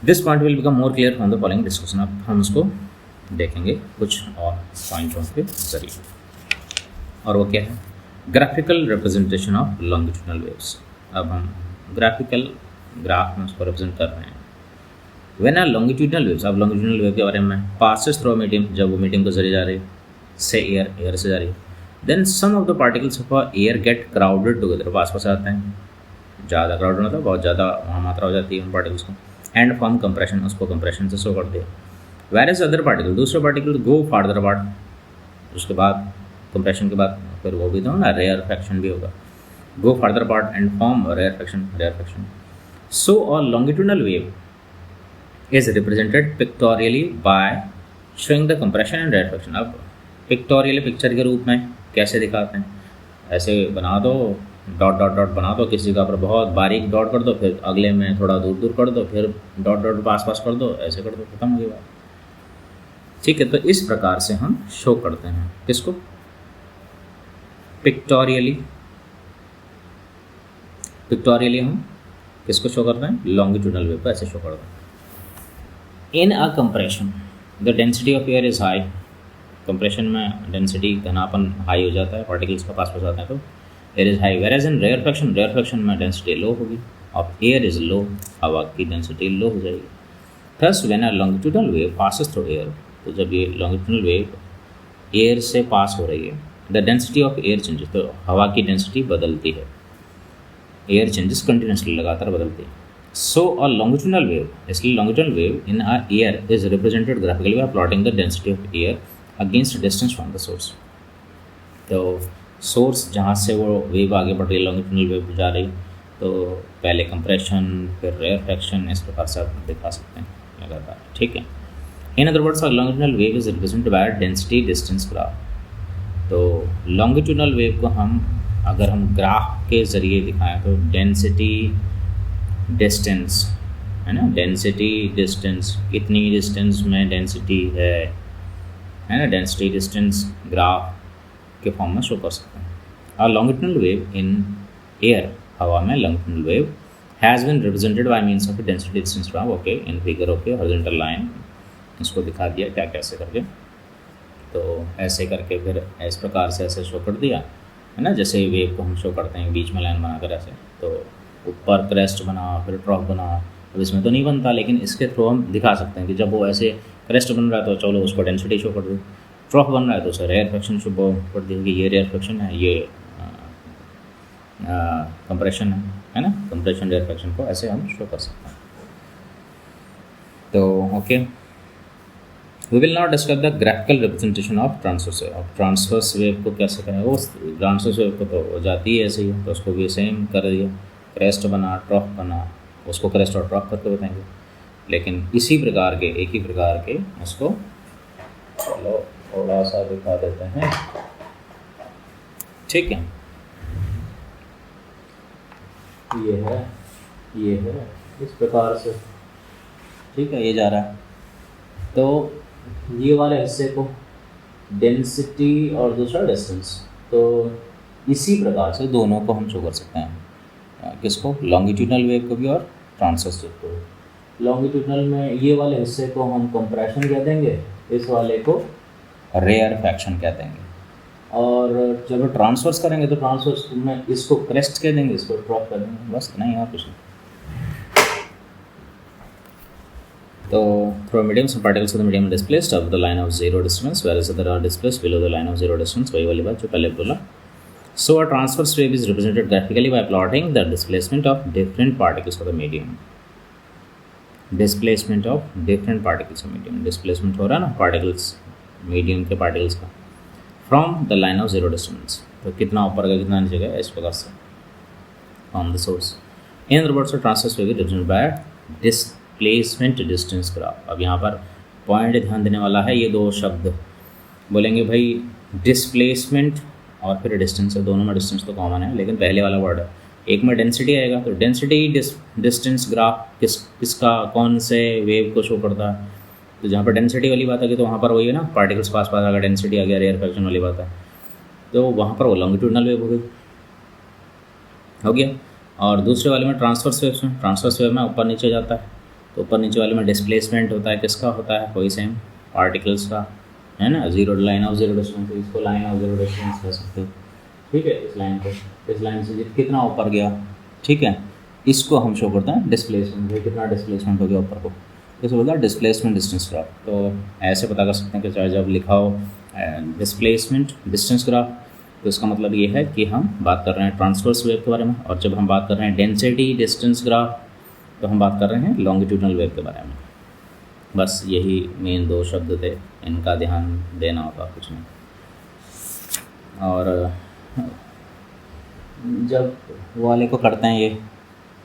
This point will become more clear from the following discussion. अब हम उसको देखेंगे कुछ और पॉइंटों के जरिए, और वो क्या है, graphical representation of longitudinal waves. अब हम ग्राफिकल ग्राफ में उसको रिप्रेजेंट कर रहे हैं। व्हेन आर लॉन्गिट्यूडनल वेव्स, अब लॉन्गिट्यूडनल वेव के बारे में, पासेस थ्रू मीडियम, जब वो मीडियम के जरिए जा रही है, से एयर से जा रही है, then some of the particles of air get crowded together, पास आते हैं, ज़्यादा क्राउडेड होता है, बहुत ज़्यादा वहाँ मात्रा हो जाती है उन पार्टिकल्स को, एंड फॉर्म कंप्रेशन, उसको कंप्रेशन से शो करते हैं। वेयर एज अदर पार्टिकल, दूसरे पार्टिकल गो फार्दर अपार्ट, उसके बाद कंप्रेशन के बाद फिर वो भी तो ना रेयरफेक्शन भी होगा, go farther apart and form rarefaction. So a longitudinal wave is represented pictorially by showing the compression and rarefaction। अब पिक्टोरियल पिक्चर के रूप में कैसे दिखाते हैं, ऐसे बना दो, डॉट डॉट डॉट बना दो, किसी जगह पर बहुत बारीक डॉट कर दो, फिर अगले में थोड़ा दूर दूर कर दो, फिर डॉट डॉट पास कर दो, ऐसे कर दो, खत्म हो गई बात, ठीक है। तो इस प्रकार से हम शो करते हैं किसको, पिक्टोरियली हम किसको शो करते हैं, लॉन्गिट्यूडनल वेव को ऐसे शो करते हैं। In a compression the density of air is high, compression में डेंसिटी घनापन हाई हो जाता है, पार्टिकल्स का पास जाते हैं, तो air is high. Whereas in rarefaction में डेंसिटी लो होगी, ऑफ एयर इज़ लो, हवा की डेंसिटी लो हो जाएगी। Thus when a longitudinal wave passes through air, तो जब ये लॉन्गिट्यूडनल वेव एयर से पास हो रही है, the density of air changes, तो हवा की डेंसिटी बदलती है, एयर चेंजेस कंटिन्यूसली, लगातार बदलती है। So a longitudinal wave, इसलिए longitudinal wave in a air is represented graphically by plotting the density of air against distance from the source। तो सोर्स जहाँ से वो वेव आगे बढ़ रही है, लॉन्गिट्यूडनल वेव जा रही, तो पहले कंप्रेशन, फिर रेयरफेक्शन, इस प्रकार से आप दिखा सकते हैं लगातार, ठीक है। इन other words longitudinal wave is represented by density distance graph. तो लॉन्गिट्यूडनल वेव को हम अगर हम ग्राफ के ज़रिए दिखाएं तो डेंसिटी डिस्टेंस है ना, डेंसिटी डिस्टेंस, कितनी डिस्टेंस में डेंसिटी है ना, डेंसिटी डिस्टेंस ग्राफ के फॉर्म में शो कर सकते हैं। A longitudinal wave in air, हवा में longitudinal wave has been represented by means of density distance graph. Okay, in figure okay, horizontal line उसको दिखा दिया क्या कैसे करके। तो ऐसे करके फिर इस प्रकार से ऐसे शो कर दिया है ना, जैसे वेव को हम शो करते हैं बीच में लाइन बनाकर ऐसे, तो ऊपर क्रेस्ट बना फिर ट्रॉफ बना। अब इसमें तो नहीं बनता, लेकिन इसके थ्रू हम दिखा सकते हैं कि जब वो ऐसे क्रेस्ट बन रहा है तो चलो उसको डेंसिटी शो कर दो, ट्रॉफ बन रहा है तो उसे रेयर फ्रैक्शन शो कर दी कि ये रेयर फ्रैक्शन है, ये कंप्रेशन है ना, कंप्रेशन रेयर फ्रैक्शन को ऐसे हम शो कर सकते हैं। तो okay, we will not discuss the graphical representation of transverse wave. अब ट्रांसवर्स वेव को कैसे करें, वो ट्रांसवर्स वेव को तो हो जाती है ऐसे ही, तो उसको भी सेम कर दिया, क्रेस्ट बना ट्रॉफ बना, उसको क्रेस्ट और ट्रॉफ करके बताएंगे। लेकिन इसी प्रकार के एक ही प्रकार के उसको चलो थोड़ा सा दिखा देते हैं, ठीक है। ये है इस प्रकार से, ठीक है, ये जा रहा है। तो ये वाले हिस्से को डेंसिटी और दूसरा डिस्टेंस, तो इसी प्रकार से दोनों को हम शो कर सकते हैं। किसको, लॉन्गिट्यूडनल वेव को भी और ट्रांसवर्स वेव को। लॉन्गिट्यूडनल में ये वाले हिस्से को हम कंप्रेशन कह देंगे, इस वाले को रेयर फ्रैक्शन कह देंगे। और जब ट्रांसवर्स करेंगे तो ट्रांसवर्स में इसको क्रेस्ट कह देंगे, इसको ट्रॉप कर देंगे, बस नहीं और कुछ नहीं। तो through a medium some particles of the medium displaced above the line of zero distance whereas other are displaced below the line of zero distance, वही वाली बात जो पहले बोला। So a transverse wave is represented graphically by plotting the displacement of different particles of the medium। displacement of different particles of medium, displacement हो रहा है ना particles, medium के particles का from the line of zero distance, तो कितना ऊपर का कितना नीचे का इस प्रकार से from the source। In other words, a transverse wave is represented by displacement distance graph. अब यहाँ पर पॉइंट ध्यान देने वाला है, ये दो शब्द बोलेंगे भाई, डिस्प्लेसमेंट और फिर डिस्टेंस है, दोनों में डिस्टेंस तो कॉमन है, लेकिन पहले वाला वर्ड है, एक में डेंसिटी आएगा, तो डेंसिटी डिस्टेंस ग्राफ किसका कौन से वेव को शो करता है। तो जहाँ पर डेंसिटी वाली बात आ गई तो वहाँ पर वही है ना, पार्टिकल्स पास पास अगर डेंसिटी आ गया, रेयर फ्रैक्शन वाली बात है, तो वहाँ पर वो लॉन्गिट्यूडनल वेव हो गया। और दूसरे वाले में ट्रांसवर्स वेव में ऊपर नीचे जाता है, तो ऊपर नीचे वाले में डिस्प्लेसमेंट होता है, किसका होता है, वही सेम पार्टिकल्स का, है ना, zero line of zero distance, इसको लाइन ऑफ जीरो डिस्टेंस कह सकते हो, ठीक है। इस लाइन को, इस लाइन से कितना ऊपर गया, ठीक है, इसको हम शो करते हैं डिस्प्लेसमेंट, भाई कितना डिस्प्लेसमेंट हो गया ऊपर को, इसे बोलता है डिस्प्लेसमेंट डिस्टेंस ग्राफ। तो ऐसे पता कर सकते हैं कि चाहे जब लिखा हो डिस्प्लेसमेंट डिस्टेंस ग्राफ, तो इसका मतलब ये है कि हम बात कर रहे हैं ट्रांसवर्स वेव के बारे में, और जब हम बात कर रहे हैं डेंसिटी डिस्टेंस ग्राफ तो हम बात कर रहे हैं लॉन्गिट्यूडनल वेव के बारे में। बस यही मेन दो शब्द थे, इनका ध्यान देना होगा, कुछ नहीं। और जब वाले को करते हैं ये,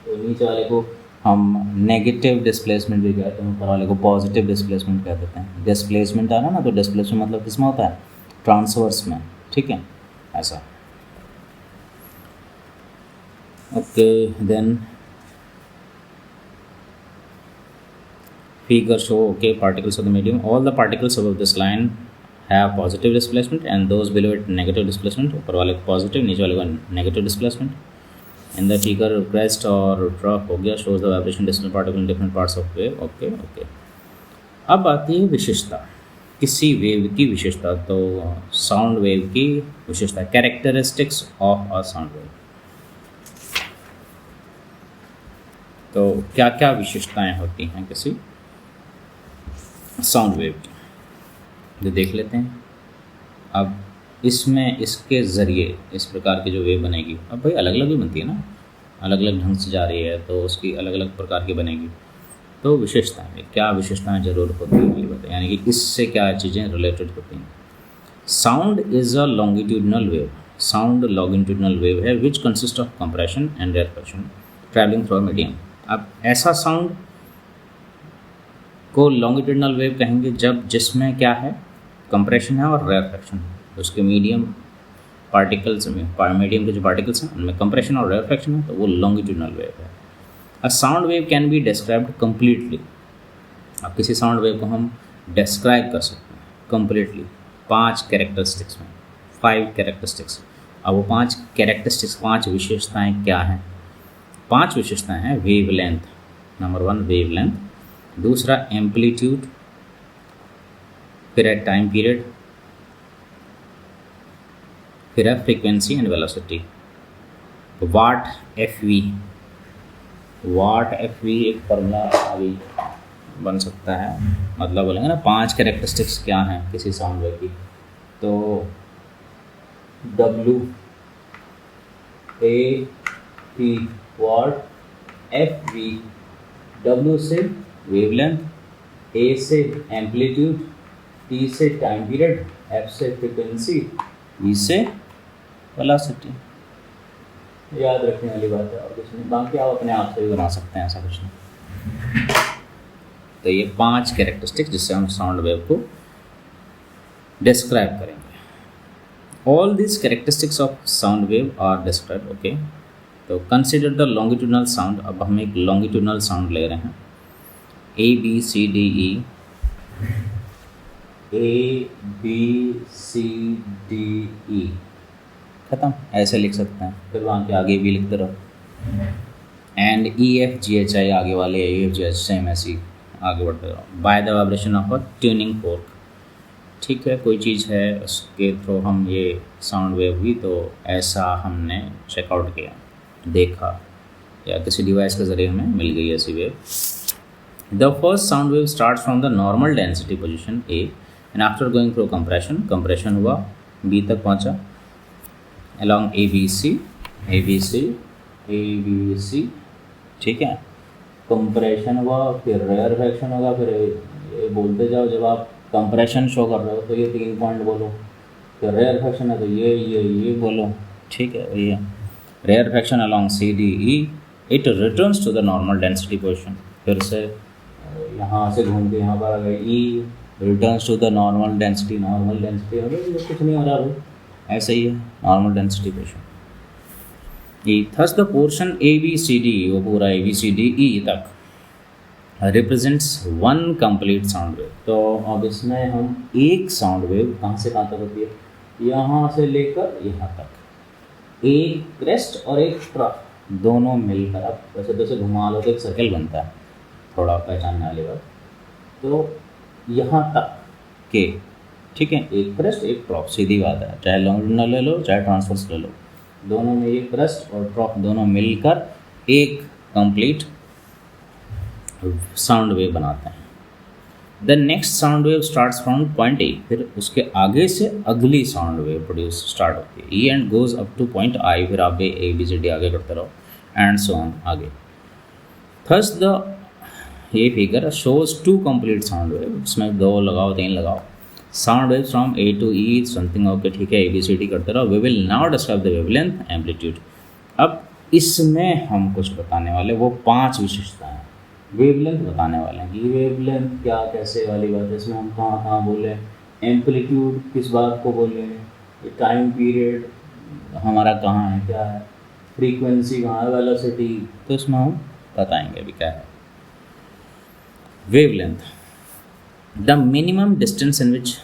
तो नीचे वाले को हम नेगेटिव डिस्प्लेसमेंट भी कहते हैं, ऊपर वाले को पॉजिटिव डिस्प्लेसमेंट कह देते हैं। डिस्प्लेसमेंट है ना, तो डिस्प्लेसमेंट मतलब किसमें होता है, ट्रांसवर्स में, ठीक है, ऐसा। Okay, then figure show okay particles of the medium, all the particles above this line have positive displacement and those below it negative displacement, ऊपर वाले को पॉजिटिव, नीचे वाले को negative displacement. In the figure crest और drop हो गया, shows the vibration distance particle in different parts of wave. Okay. अब आती है विशेषता, किसी वेव की विशेषता, तो साउंड वेव की विशेषता, characteristics of a sound wave. तो क्या क्या विशेषताएं होती हैं किसी साउंड वेव की, जो देख लेते हैं। अब इसमें इसके ज़रिए इस प्रकार की जो वेव बनेगी, अब भाई अलग अलग भी बनती है ना, अलग अलग ढंग से जा रही है तो उसकी अलग अलग प्रकार की बनेगी। तो विशेषताएं, क्या विशेषताएं जरूर होती हैं ये बताएं, यानी कि इससे क्या चीज़ें रिलेटेड होती हैं। Sound is a longitudinal wave, sound longitudinal wave है which consist of compression and rarefaction travelling through a medium. अब ऐसा साउंड को लॉन्गिट्यूडनल वेव कहेंगे जब जिसमें क्या है, कंप्रेशन है और रेयर फ्रैक्शन है, उसके मीडियम पार्टिकल्स में, मीडियम के जो पार्टिकल्स हैं उनमें कंप्रेशन और रेयर फ्रैक्शन है, तो वो लॉन्गिट्यूडनल वेव है। अ sound wave can be described completely, अब किसी साउंड वेव को हम डिस्क्राइब कर सकते हैं कम्प्लीटली 5 कैरेक्टरिस्टिक्स में, 5 कैरेक्टरिस्टिक्स। अब वो 5 कैरेक्टरिस्टिक्स, 5 विशेषताएँ क्या हैं? 5 विशेषताएँ हैं। Wavelength, number 1 wavelength, दूसरा एम्पलीट्यूड, फिर है टाइम पीरियड, फिर है फ्रीक्वेंसी एंड वेलोसिटी। वाट एफ वी एक फॉर्मूला अभी बन सकता है, मतलब बोलेंगे ना 5 कैरेक्टरिस्टिक्स क्या हैं किसी साउंड वेव की, तो W A T वाट, एफ वी, W से वेवलेंथ, A से एम्पलीट्यूड, T से टाइम पीरियड, F से फ्रीक्वेंसी, E से वेलोसिटी। याद रखने वाली बात है और कुछ नहीं, बाकी आप अपने आप से भी बना सकते हैं, ऐसा कुछ नहीं। तो ये 5 कैरेक्टरिस्टिक्स जिससे हम साउंड वेव को डिस्क्राइब करेंगे। All this characteristics of sound wave are describe, okay. तो कंसिडर द लॉन्गिट्यूडनल साउंड। अब हम एक लॉन्गिट्यूडनल साउंड ले रहे हैं, A B C D E, A B C D E, खत्म, ऐसे लिख सकते हैं। फिर वहाँ के आगे भी लिखते रहो, and E F G H I आगे वाले E F G H same ऐसे ही आगे बढ़ते रहो, by the vibration of a tuning fork. ठीक है, कोई चीज़ है उसके थ्रू हम ये साउंड वेव हुई तो ऐसा हमने चेकआउट किया, देखा, या किसी डिवाइस के ज़रिए हमें मिल गई ऐसी wave. The first sound wave start from the normal density position A and after going through compression हुआ, B तक पहुँचा, along ABC, ठीक है, कंप्रेशन हुआ, फिर रेयरफेक्शन होगा, फिर ये बोलते जाओ, जब आप कंप्रेशन शो कर रहे हो तो ये 3 पॉइंट बोलो, फिर रेयरफेक्शन है तो ये बोलो, ठीक है, ये rarefaction along CDE, it returns to the normal density position, फिर से यहाँ से घूम के यहाँ पर आ गए, E returns to the normal density हो गई, कुछ नहीं हो रहा भाई, ऐसे ही है normal density position. Thus the portion ABCD, वो पूरा ABCDE तक represents one complete sound wave. तो अब इसमें हम एक साउंड वेव कहाँ से कहाँ तक होती है, यहाँ से लेकर यहाँ तक, एक क्रेस्ट और एक ट्रफ दोनों मिलकर, अब वैसे तो घुमा लो तो एक सर्कल बनता है, थोड़ा पहचानने वाली बात, तो यहाँ तक के, ठीक है, एक क्रेस्ट एक ट्रॉफ, सीधी बात है, चाहे लॉन्गिट्यूडनल ले लो चाहे ट्रांसवर्स ले लो, दोनों में ये क्रेस्ट और ट्रॉफ दोनों मिलकर एक कंप्लीट साउंड वेव बनाते हैं। The next sound wave starts from point A, फिर उसके आगे से अगली साउंड वेव प्रोड्यूस स्टार्ट होती है, E and goes up to point I, फिर आप ABCD आगे करते रहो एंड सो ऑन आगे। थस द ये figure shows 2 complete sound wave, इसमें 2 लगाओ 3 लगाओ, sound wave from A to E something, okay, ठीक है, ABCD करते रहो। We will now describe the wavelength amplitude. अब इसमें हम कुछ बताने वाले, वो 5 विशेषताएं वेवलेंथ बताने वाले हैं कि वेवलेंथ क्या कैसे वाली बात है, इसमें हम कहाँ कहाँ बोले, एम्पलीट्यूड किस बात को बोले, टाइम पीरियड हमारा कहाँ है क्या है, फ्रीक्वेंसी कहाँ है, वेलोसिटी, तो इसमें हम बताएंगे अभी क्या है। Wavelength, the minimum distance in which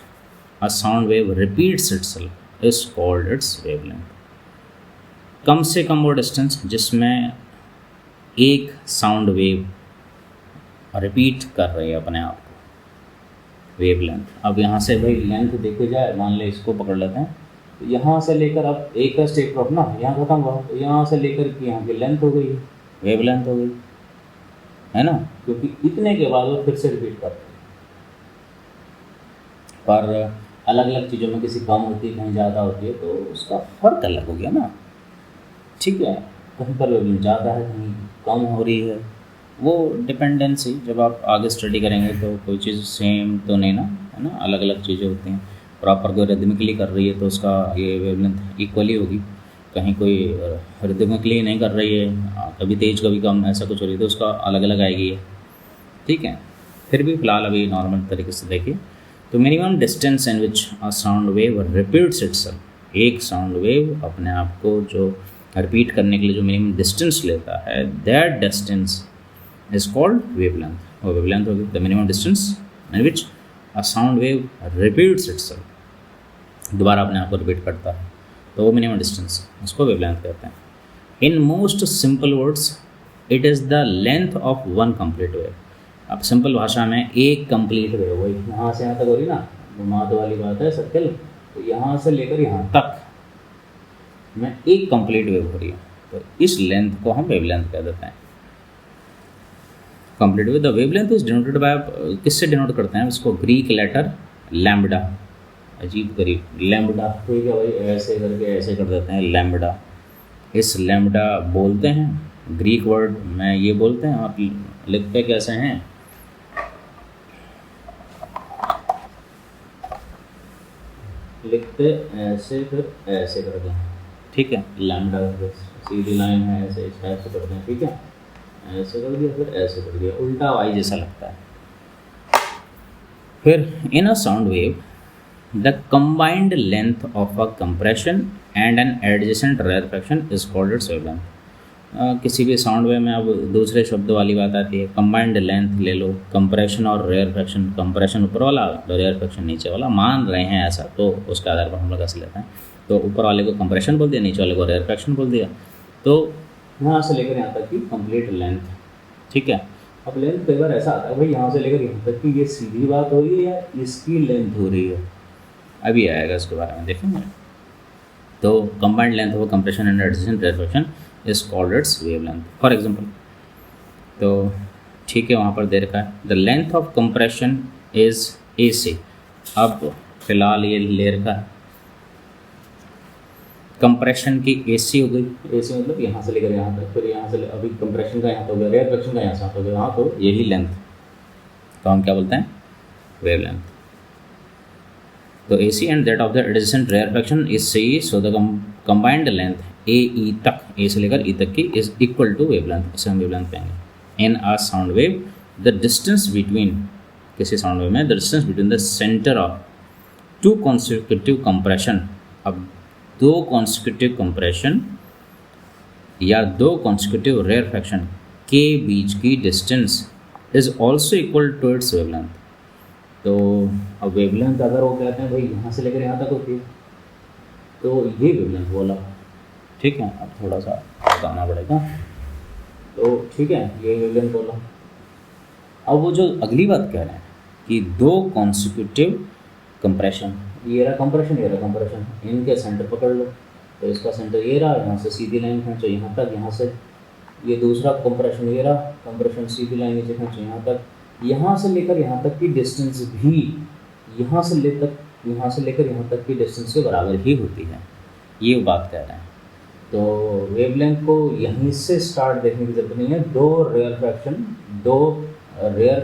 a sound wave repeats itself is called its wavelength. कम से कम वो डिस्टेंस जिसमें एक साउंड वेव रिपीट कर रही है अपने आप को, वेवलेंथ। अब यहाँ से भाई लेंथ देखी जाए, मान ले इसको पकड़ लेते हैं, तो यहाँ से लेकर अब एक का स्टेप ड्रॉप ना यहाँ खत्म हुआ, तो यहाँ से लेकर कि यहाँ की लेंथ हो गई, वेवलेंथ हो गई, है ना, क्योंकि इतने के बाद वो फिर से रिपीट करते हैं। पर अलग अलग चीज़ों में किसी कम होती है कहीं ज़्यादा होती है, तो उसका फ़र्क अलग हो गया ना, ठीक है, कहीं पर वेवलेंथ ज़्यादा है कहीं कम हो रही है, वो डिपेंडेंसी जब आप आगे स्टडी करेंगे तो कोई चीज़ सेम तो नहीं ना, है ना, अलग अलग चीज़ें होती हैं। प्रॉपर कोई रिदमिकली कर रही है तो उसका ये वेवलेंथ इक्वली होगी, कहीं कोई रिदमिकली नहीं कर रही है, कभी तेज़ कभी कम ऐसा कुछ हो रही है, तो उसका अलग अलग आएगी है, ठीक है। फिर भी फ़िलहाल अभी नॉर्मल तरीके से देखिए, तो minimum distance in which a sound wave repeats itself, एक साउंड वेव अपने आप को जो रिपीट करने के लिए जो मिनिमम डिस्टेंस लेता है, that distance is called wavelength, वो वेवलेंथ होगी। The minimum distance in which a sound wave repeats itself, दोबारा अपने आप को रिपीट करता है, तो वो मिनिमम डिस्टेंस, उसको वेवलेंथ कहते हैं। In most simple words it is the length of one complete wave. अब सिंपल भाषा में एक कंप्लीट वेव, वही यहाँ से यहाँ तक हो रही ना, घुमाव वाली बात है सर्कल, तो यहाँ से लेकर यहाँ तक में एक कंप्लीट वेव हो रही है, तो इस लेंथ को हम वेवलेंथ कह देते हैं। Complete wave, the wavelength is denoted bye, किससे डिनोट करते हैं उसको, ग्रीक लेटर लैम्बडा, अजीब गरीब लैम्बडा, ठीक है भाई, ऐसे करके ऐसे कर देते हैं लैम्बडा, इस लैम्बडा बोलते हैं, ग्रीक वर्ड में ये बोलते हैं। आप लिखते कैसे हैं, लिखते ऐसे फिर ऐसे कर दें, ठीक है, लैम्बडा सीधी लाइन है ऐसे इस टाइप से कर दें, ठीक है, ऐसे कर दिया फिर ऐसे कर दिया, उल्टा वाई जैसा लगता है। फिर in a sound wave the combined length of a compression and an adjacent rarefaction is called its wavelength. किसी भी साउंड वेव में अब दूसरे शब्द वाली बात आती है, कंबाइंड लेंथ ले लो, कंप्रेशन और रेयरफैक्शन, कंप्रेशन ऊपर वाला रेयरफैक्शन नीचे वाला, मान रहे हैं ऐसा, तो उसके आधार पर हम लोग ऐसे लेते हैं। तो ऊपर वाले को कंप्रेशन बोल दिया, नीचे वाले को रेयरफैक्शन बोल दिया, तो यहाँ से लेकर यहाँ तक की कंप्लीट लेंथ, ठीक है। अब लेंथ कई बार ऐसा आता है भाई यहाँ से लेकर यहाँ तक की ये सीधी बात हो रही है या इसकी लेंथ हो रही है, अभी आएगा इसके बारे में देखेंगे। तो combined length of compression and adjacent rarefaction is called its wavelength. For example, तो ठीक है वहाँ पर दे रखा है the length of compression is A C, अब फिलहाल ये ले रखा है कंप्रेशन की ए सी हो गई, ए सी मतलब यहाँ से लेकर यहाँ तक, फिर यहाँ से अभी कंप्रेशन का यहाँ तो हो गया, रेयरफैक्शन का यहाँ से हो गया, यहाँ तो यही लेंथ, तो हम क्या बोलते हैं, वेवलेंथ। तो AC and that of the adjacent rarefaction is C, so the combined length AE तक, A से लेकर E तक की is equal to wavelength, इसे हम wavelength कहेंगे। In a sound wave, the distance between, किसी sound wave में the distance between the center of two consecutive compression, अब दो consecutive compression या दो consecutive rarefaction के बीच की distance is also equal to its wavelength। तो अब वेवलेंथ अगर वो कहते हैं भाई यहाँ से लेकर यहाँ तक होती है, तो ये वेवलेंथ बोला, ठीक है। अब थोड़ा सा बताना पड़ेगा, तो ठीक है ये वेवलेंथ बोला। अब वो जो अगली बात कह रहे हैं कि दो कॉन्सिक्यूटिव कंप्रेशन, ये रहा कंप्रेशन, ये रहा कंप्रेशन, इनके सेंटर पकड़ लो, तो इसका सेंटर ये रहा, यहाँ से सीधी लाइन खींचो यहाँ तक, यहाँ से ये दूसरा कंप्रेशन, ये रहा कंप्रेशन, सीधी लाइन नीचे खींचो यहाँ तक, यहाँ से लेकर यहाँ तक की डिस्टेंस भी यहाँ से लेकर यहाँ तक की डिस्टेंस के बराबर ही होती है, ये बात कह रहे हैं। तो वेवलेंथ को यहीं से स्टार्ट देखने की जरूरत नहीं है, दो रेयर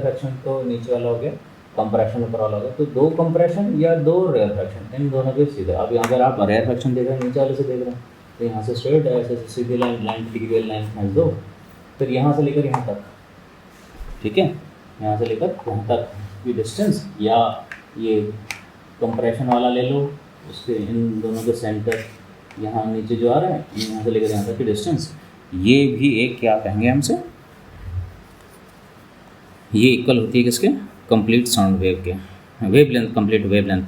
फ्रैक्शन तो नीचे वाला हो गया, कंप्रेशन ऊपर वाला हो गया, तो दो कंप्रेशन या दो रेयर फ्रैक्शन, इन दोनों के सीधे। अब अगर आप रेयर फ्रैक्शन देख रहे हैं नीचे वाले से देख रहे हैं, तो यहाँ से स्ट्रेट ऐसे सीधी लाइन खींच दो, फिर यहाँ से लेकर यहाँ तक, ठीक है, यहाँ से लेकर यहाँ तक की डिस्टेंस, या ये कंप्रेशन वाला ले लो, उसके इन दोनों के सेंटर यहाँ नीचे जो आ रहा है, यहाँ से लेकर यहाँ तक की डिस्टेंस, ये भी एक क्या कहेंगे हमसे, ये इक्वल होती है किसके, कंप्लीट साउंड वेव के वेवलेंथ, कंप्लीट वेवलेंथ,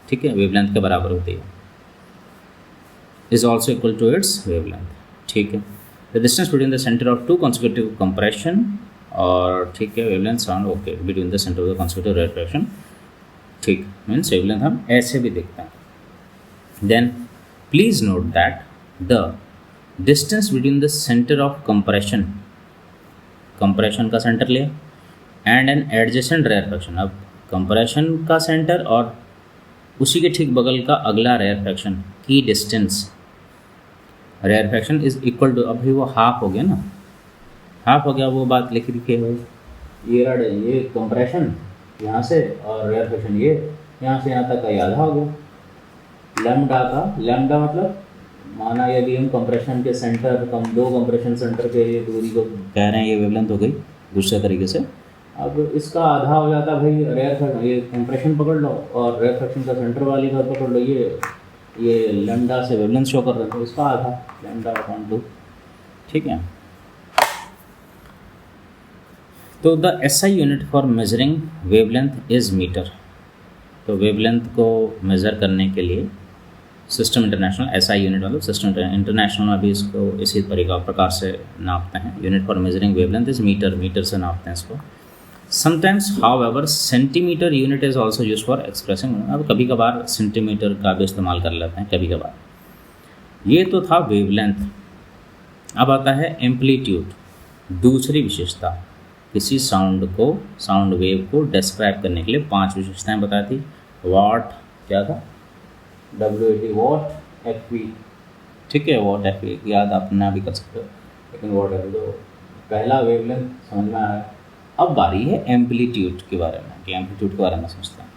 ठीक है, वेवलेंथ के बराबर होती है, is also equal to its wavelength, ठीक है। The distance between the centre of two consecutive compression, और ठीक है wavelength sound okay between the centre of the consecutive rarefaction, ठीक, मीन्स वेवलेंथ हम ऐसे भी देखते हैं। Then please note that the distance between the centre of compression, compression का सेंटर ले, एंड एन एडजेसेंट रेयरफैक्शन, अब कंप्रेशन का सेंटर और उसी के ठीक बगल का अगला रेयरफैक्शन की distance, rarefaction is equal to, अभी वो हाफ हो गया ना, हाफ हो गया, वो बात लिख रखी है, ये कंप्रेशन यहाँ से और रेयरफैक्शन ये यहाँ से यहाँ तक का, ये आधा हो गया लैम्डा का, लैम्डा मतलब माना यदि हम कंप्रेशन के सेंटर, दो कंप्रेशन सेंटर के दूरी को कह रहे हैं, ये वेवलेंथ हो गई दूसरे तरीके से। अब इसका आधा हो जाता भाई रेयरफैक्शन, ये कंप्रेशन पकड़ लो और रेयरफैक्शन का सेंटर वाली बात पकड़ लो, ये लैम्डा से वेवलेंथ शो कर रहे हैं, तो इसका आधा λ/2, ठीक है। तो the SI unit for measuring wavelength is metre, तो वेवलेंथ को मेज़र करने के लिए सिस्टम इंटरनेशनल, SI यूनिट मतलब सिस्टम इंटरनेशनल में भी इसको इसी प्रकार से नापते हैं। Unit for measuring wavelength is metre, metre से नापते हैं इसको। Sometimes however centimetre unit is also use for expressing, अब कभी कभार सेंटीमीटर का भी इस्तेमाल कर लेते हैं कभी कभार। ये तो था वेवलेंथ। अब आता है एम्पलीट्यूड, दूसरी विशेषता। किसी साउंड वेव को डिस्क्राइब करने के लिए 5 विशेषताएं बताई थी। वॉट, क्या था, WAT, वॉट FV, ठीक है, वॉट FV याद अपना भी कर सकते हो, लेकिन वॉट FV तो पहला वेवलेंथ समझ में आया। अब बारी है एम्पलीट्यूड के बारे में, कि एम्पलीट्यूड के बारे में समझते हैं।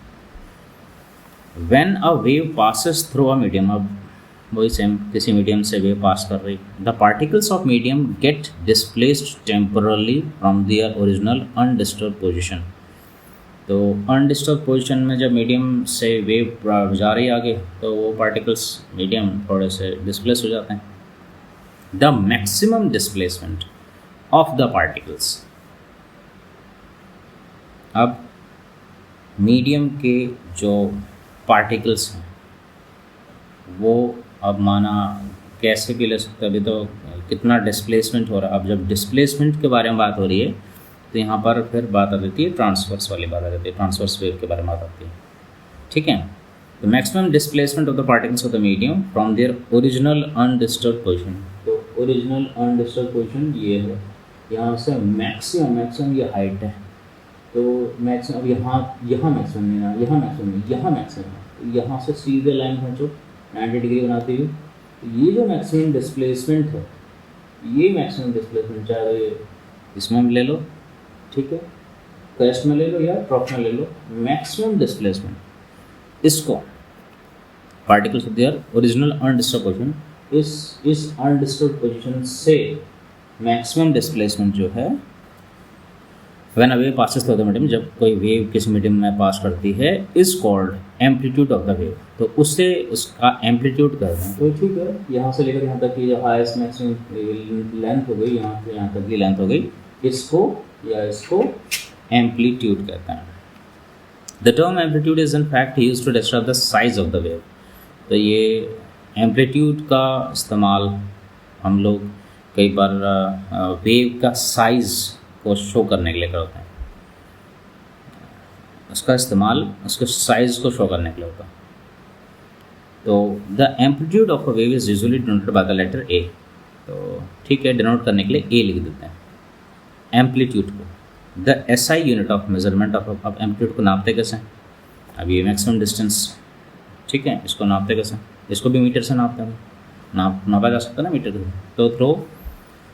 When a wave passes through a medium, अब वही सेम, किसी मीडियम से वेव पास कर रही, the particles of medium get displaced temporarily from their original undisturbed position. तो अनडिस्टर्ब पोजिशन में जब मीडियम से वेव जा रही है आगे, तो वो पार्टिकल्स मीडियम थोड़े से डिस्प्लेस हो जाते हैं। The maximum displacement of the particles, अब मीडियम के जो पार्टिकल्स हैं वो, अब माना कैसे भी ले सकते हैं, अभी तो कितना डिस्प्लेसमेंट हो रहा है। अब जब डिस्प्लेसमेंट के बारे में बात हो रही है तो यहाँ पर फिर बात आ जाती है ट्रांसवर्स वाली बात आ जाती है, ट्रांसवर्स वेव के बारे में बात आती है, ठीक है। तो maximum displacement of the particles of the medium from their original undisturbed position. तो ओरिजिनल अनडिस्टर्ब पोजिशन ये है, यहाँ से मैक्सिमम ये हाइट है, तो मैक्सिमम, अब यहाँ मैक्सिमम नहीं ना, यहाँ मैक्सिमम, यहाँ से सीधे लाइन खींचो 90 डिग्री बनाती हुई, तो ये जो मैक्सिमम डिस्प्लेसमेंट है, ये मैक्सिमम डिस्प्लेसमेंट चाहे इसमें ले लो, ठीक है, क्रेस्ट में ले लो या ट्रॉफ में ले लो, मैक्सिमम डिस्प्लेसमेंट, इसको particles of their original undisturbed position, इस अनडिस्टर्ब पोजिशन से मैक्सिमम डिस्प्लेसमेंट जो है, when a wave passes through the medium, जब कोई वेव किसी मीडियम में पास करती है, is called amplitude of the wave. तो उससे उसका एम्पलीट्यूड कर दें, तो ठीक है, यहाँ से लेकर यहाँ तक की जो हाईएस्ट मैक्सिमम लेंथ हो गई, यहाँ से यहाँ तक की लेंथ हो गई, इसको एम्पलीट्यूड कहते हैं। The term amplitude is in fact used to describe the size of the wave. तो ये एम्पलीट्यूड का इस्तेमाल हम लोग कई बार वेव का साइज़ को शो करने के लिए करते हैं, उसका इस्तेमाल उसके साइज़ को शो करने के लिए होता है। तो the amplitude of a wave is usually denoted by the letter A. तो ठीक है, डिनोट करने के लिए ए लिख देते हैं एम्पलीट्यूड को। The SI unit of measurement of, अब एम्पलीट्यूड को नापते कैसे, अब ये मैक्सिमम डिस्टेंस, ठीक है, इसको नापते कैसे, इसको भी मीटर से नापते हैं, नापा जा सकता है ना मीटर से, तो through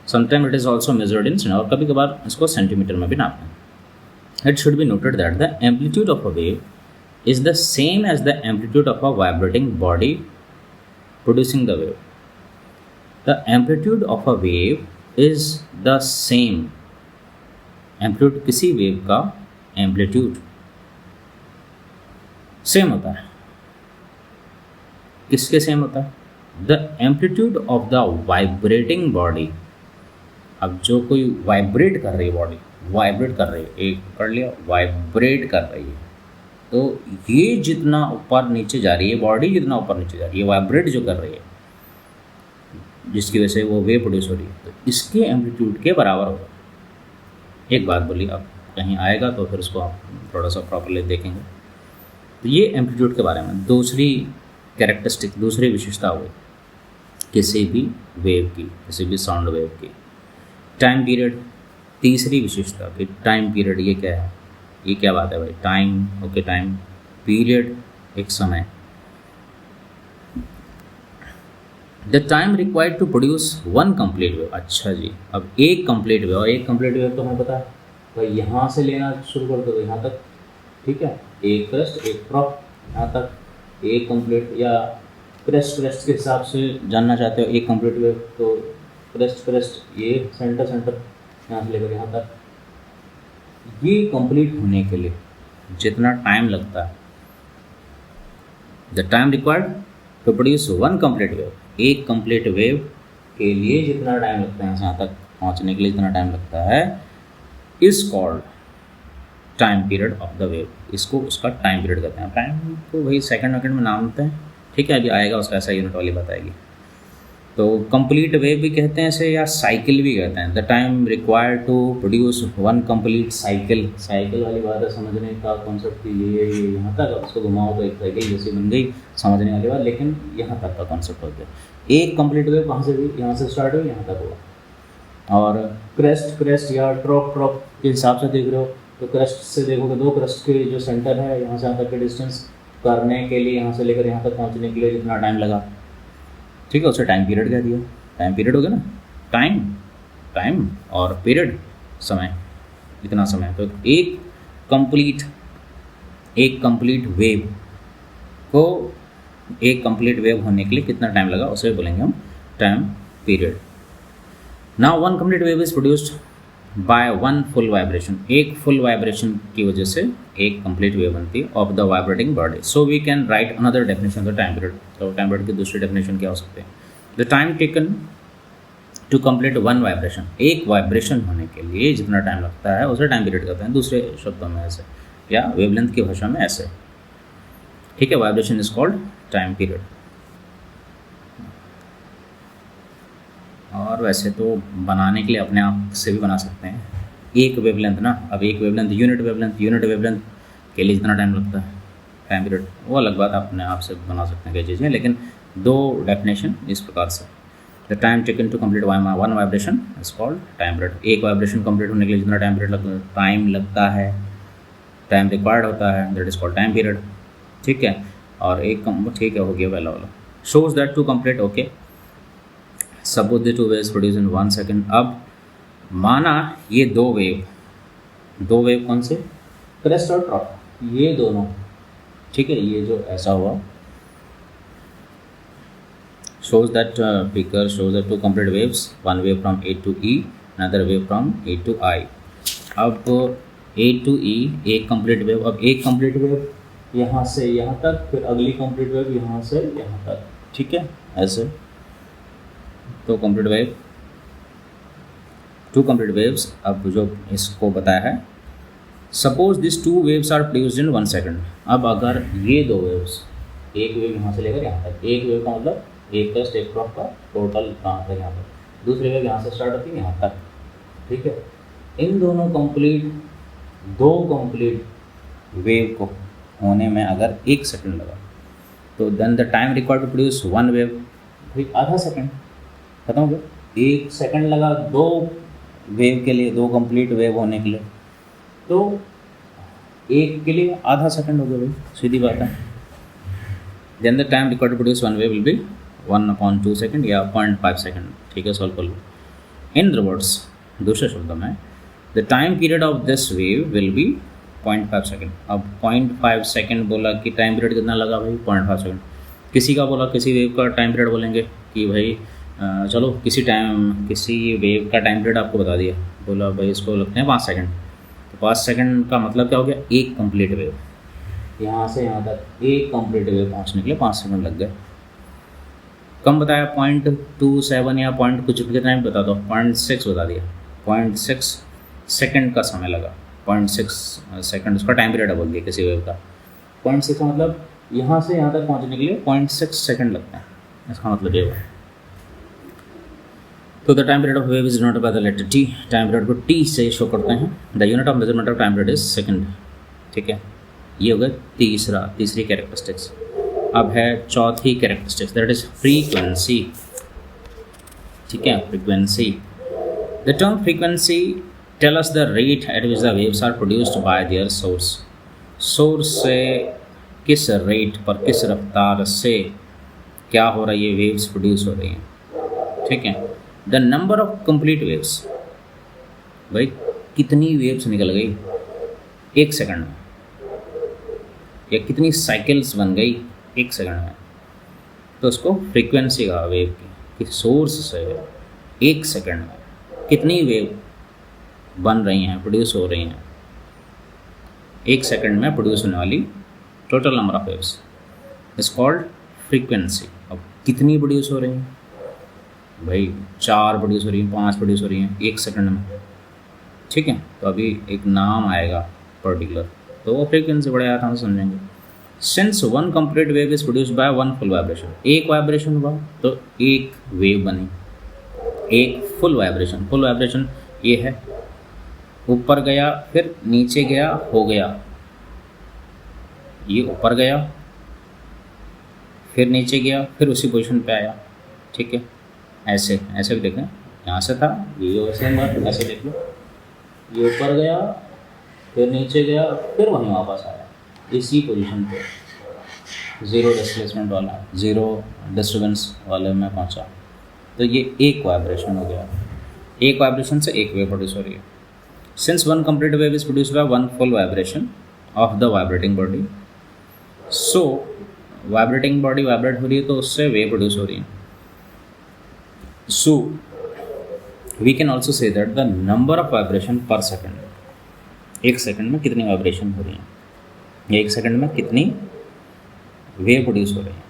sometime it is also measured in, और कभी कभार इसको सेंटीमीटर में भी नापते हैं। It should be noted that the amplitude of a wave is the same as the amplitude of a vibrating body producing the wave. The amplitude of a wave is the same. Amplitude किसी wave का amplitude same होता है। किसके same होता है? The amplitude of the vibrating body. अब जो कोई वाइब्रेट कर रही है बॉडी, वाइब्रेट कर रही है, एक पढ़ लिया, वाइब्रेट कर रही है, तो ये जितना ऊपर नीचे जा रही है, बॉडी जितना ऊपर नीचे जा रही है, वाइब्रेट जो कर रही है, जिसकी वजह से वो वेव प्रोड्यूस हो रही है, तो इसके एम्पलीट्यूड के बराबर होगा। एक बात बोली, अब कहीं आएगा तो फिर उसको आप थोड़ा सा प्रॉपरली देखेंगे। तो ये एम्पलीट्यूड के बारे में दूसरी कैरेक्टरिस्टिक, दूसरी विशेषता हुई किसी भी वेव की, किसी भी साउंड वेव की। टाइम पीरियड, तीसरी विशेषता कि टाइम पीरियड ये क्या है, ये क्या बात है भाई, टाइम, ओके, टाइम पीरियड एक समय। The time required to produce one complete wave. अच्छा जी, अब एक कंप्लीट वेव, और एक कंप्लीट वेव तो हमें पता है भाई, यहाँ से लेना शुरू कर दो यहाँ तक, ठीक है, एक क्रेस्ट एक ट्रॉप, यहाँ तक एक कंप्लीट, या क्रेस्ट के हिसाब से जानना चाहते हो एक कंप्लीट वेव, तो क्रेस्ट ये सेंटर यहाँ से लेकर यहाँ तक, ये कंप्लीट होने के लिए जितना टाइम लगता है, the time required to produce one complete wave, एक कंप्लीट वेव के लिए जितना टाइम लगता है, यहाँ तक पहुँचने के लिए जितना टाइम लगता है, is called time period of the wave. इसको उसका टाइम पीरियड कहते हैं। टाइम को वही सेकंड में नाम देते हैं, ठीक है, अभी आएगा उसका ऐसा यूनिट वाली बताएगी। तो कंप्लीट वेव भी कहते हैं इसे या साइकिल भी कहते हैं। The time required to produce one complete cycle, cycle वाली बात है, समझने का कॉन्सेप्ट ये यहाँ तक, उसको घुमाओ तो एक साइकिल जैसी बन गई, समझने वाली बात, लेकिन यहाँ तक का कॉन्सेप्ट होता है। एक कंप्लीट वेव कहाँ से भी, यहाँ से स्टार्ट हुई यहाँ तक हुआ। और क्रेस्ट या ट्रॉप के हिसाब से देख रहे हो तो क्रेस्ट से देखोगे, दो क्रेस्ट के जो सेंटर है यहाँ से यहाँ तक के डिस्टेंस करने के लिए, यहाँ से लेकर यहाँ तक पहुँचने के लिए जितना टाइम लगा, ठीक है, उसे टाइम पीरियड कह दिया। टाइम पीरियड हो गया ना, टाइम और पीरियड समय, इतना समय। तो एक कंप्लीट वेव को, एक कंप्लीट वेव होने के लिए कितना टाइम लगा उसे बोलेंगे हम time period. Now one complete wave is produced by one full vibration, एक फुल वाइब्रेशन की वजह से एक कंप्लीट वेव बनती है of the vibrating body. So we can write another definition of the time period. तो टाइम पीरियड की दूसरी डेफिनेशन क्या हो सकती है? The time taken to complete one vibration, एक वाइब्रेशन होने के लिए जितना टाइम लगता है उसे टाइम पीरियड कहते हैं, दूसरे शब्दों में ऐसे, या वेवलेंथ की भाषा में ऐसे, ठीक है। Vibration is called time period. और वैसे तो बनाने के लिए अपने आप से भी बना सकते हैं एक वेवलेंथ ना। अब एक वेवलेंथ यूनिट वेवलेंथ के लिए जितना टाइम लगता है टाइम पीरियड, वो अलग बात, अपने आप से बना सकते हैं कई चीज़ें, लेकिन दो डेफिनेशन इस प्रकार से। The time taken to complete one vibration is called time period. एक वाइब्रेशन कंप्लीट होने के लिए जितना टाइम पीरियड टाइम लगता है, टाइम रिक्वायर्ड होता है, that is called time period, ठीक है। और एक ठीक है, हो गया पहला वाला। Shows that to complete, okay, suppose the two waves produce in 1 second. अब माना ये दो वेव कौन से, क्रेस्ट और ट्रॉप, ये दोनों, ठीक है, ये जो ऐसा हुआ, shows that figure shows that two complete waves, one wave from A to E, another wave from A to I। अब A to E एक कंप्लीट वेव, अब एक कंप्लीट वेव यहाँ से यहाँ तक, फिर अगली कंप्लीट वेव यहाँ से यहाँ तक, ठीक है, ऐसे। तो complete wave, two complete waves. अब जो इसको बताया है, suppose this two waves are produced in 1 second. अब अगर ये दो वेव्स, एक वेव यहाँ से लेकर यहाँ तक, एक वेव का मतलब एक टेस्ट एक ड्रॉप का टोटल कहाँ तक यहाँ तक, दूसरी वेव यहाँ से स्टार्ट होती है यहाँ तक, ठीक है। इन दोनों दो कंप्लीट वेव को होने में अगर 1 सेकंड लगा, तो then the time required to produce one wave, भाई आधा सेकंड, खत्म हो गया। 1 सेकंड लगा दो वेव के लिए, दो कंप्लीट वेव होने के लिए, तो एक के लिए आधा सेकंड हो गया भाई, सीधी बात है। Then the time required to produce one wave will be 1/2 second या 0.5 सेकेंड, ठीक है, सॉल्व कर लो। इन अदर वर्ड्स, दूसरे शब्दों में, the time period of this wave will B 0.5 second. अब 0.5 सेकेंड बोला कि टाइम पीरियड कितना लगा भाई, 0.5 सेकेंड। किसी का बोला, किसी वेव का टाइम पीरियड बोलेंगे कि भाई चलो किसी वेव का टाइम पीरियड आपको बता दिया, बोला भाई इसको लगते हैं 5 सेकेंड। तो 5 सेकेंड का मतलब क्या हो गया, एक कंप्लीट वेव, यहाँ से यहाँ तक एक कंप्लीट वेव पहुँचने के लिए 5 सेकेंड लग गए। कम बताया 0.27 या पॉइंट कुछ भी कितना बता दो, 0.6 बता दिया, 0.6 सेकंड का समय लगा, 0.6 सेकंड उसका टाइम पीरियड बोल दिया किसी वेव का। 0.6 का मतलब यहाँ से यहाँ तक पहुँचने के लिए 0.6 सेकंड लगता है, इसका मतलब ये हुआ। तो the time period of wave is not by the letter T, time period को टी से शो करते हैं। The unit of measurement of time period is second, ठीक है। ये हो गया तीसरी कैरेक्टरिस्टिक्स। अब है चौथी कैरेक्टरिस्टिक्स, दैट इज फ्रीक्वेंसी, ठीक है, frequency. The term frequency tell us the rate at which the waves are produced by their source से किस रेट पर, किस रफ्तार से क्या हो रहा है, ये वेव्स प्रोड्यूस हो रही हैं, ठीक है। The number of complete waves, भाई कितनी वेव्स निकल गई 1 सेकंड में, या कितनी साइकिल्स बन गई 1 सेकंड में, तो उसको फ्रीक्वेंसी का वेव की सोर्स से 1 सेकंड में कितनी वेव बन रही हैं, प्रोड्यूस हो रही हैं, 1 सेकंड में प्रोड्यूस होने वाली total number of waves is called frequency. अब कितनी प्रोड्यूस हो रही हैं भाई, 4 प्रोड्यूस हो रही हैं, 5 प्रोड्यूस हो रही हैं 1 सेकंड में, ठीक है। तो अभी एक नाम आएगा पर्टिकुलर, तो वो फ्रीक्वेंसी बड़े आराम से समझेंगे। Since one complete wave is produced by one full vibration, एक वाइब्रेशन हुआ तो एक वेव बनी, एक फुल वाइब्रेशन ये है, ऊपर गया फिर नीचे गया हो गया, ये ऊपर गया फिर नीचे गया फिर उसी पोजीशन पे आया, ठीक है। ऐसे ऐसे भी देखें, यहाँ से था ये वैसे मत ऐसे देख लो, ये ऊपर गया फिर नीचे गया फिर वहीं वापस आया, इसी पोजीशन पे ज़ीरो डिस्प्लेसमेंट वाला, ज़ीरो डिस्टर्बेंस वाले में पहुँचा। तो ये एक वाइब्रेशन हो गया, एक वाइब्रेशन से एक वेव प्रोड्यूस हो रही है। Since one complete wave is produce by one full vibration of the vibrating body, so vibrating body vibrate हो रही है तो उससे वेव प्रोड्यूस हो रही है। So we can also say that the number of vibration per second, एक second में कितनी वाइब्रेशन हो रही है या एक सेकेंड में कितनी वेव प्रोड्यूस हो रही है,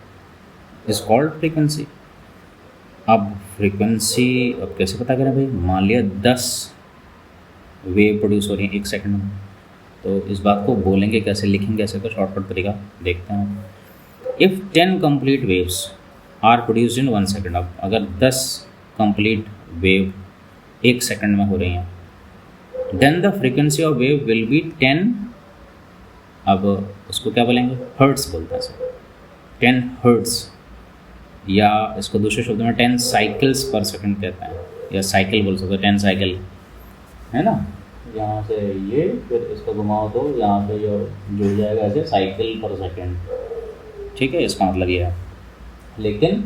इज कॉल्ड फ्रीक्वेंसी। अब फ्रीक्वेंसी अब कैसे पता करें भाई, मान लिया 10 वेव प्रोड्यूस हो रही है एक सेकंड में, तो इस बात को बोलेंगे कैसे, लिखेंगे कैसे, तो शॉर्टकट तरीका देखते हैं। If 10 complete waves are produced in 1 second, अब अगर 10 कंप्लीट वेव एक सेकंड में हो रही हैं, then the frequency of wave will be 10, अब उसको क्या बोलेंगे, हर्ट्स बोलते हैं सर, 10 हर्ट्स, या इसको दूसरे शब्दों में 10 साइकिल्स पर सेकंड कहते हैं, या साइकिल बोल सकते हो, 10 साइकिल है ना, यहाँ से ये फिर इसको घुमाओ तो यहाँ पे जो जुड़ जाएगा ऐसे साइकिल पर सेकंड, ठीक है, इसका मतलब ये है। लेकिन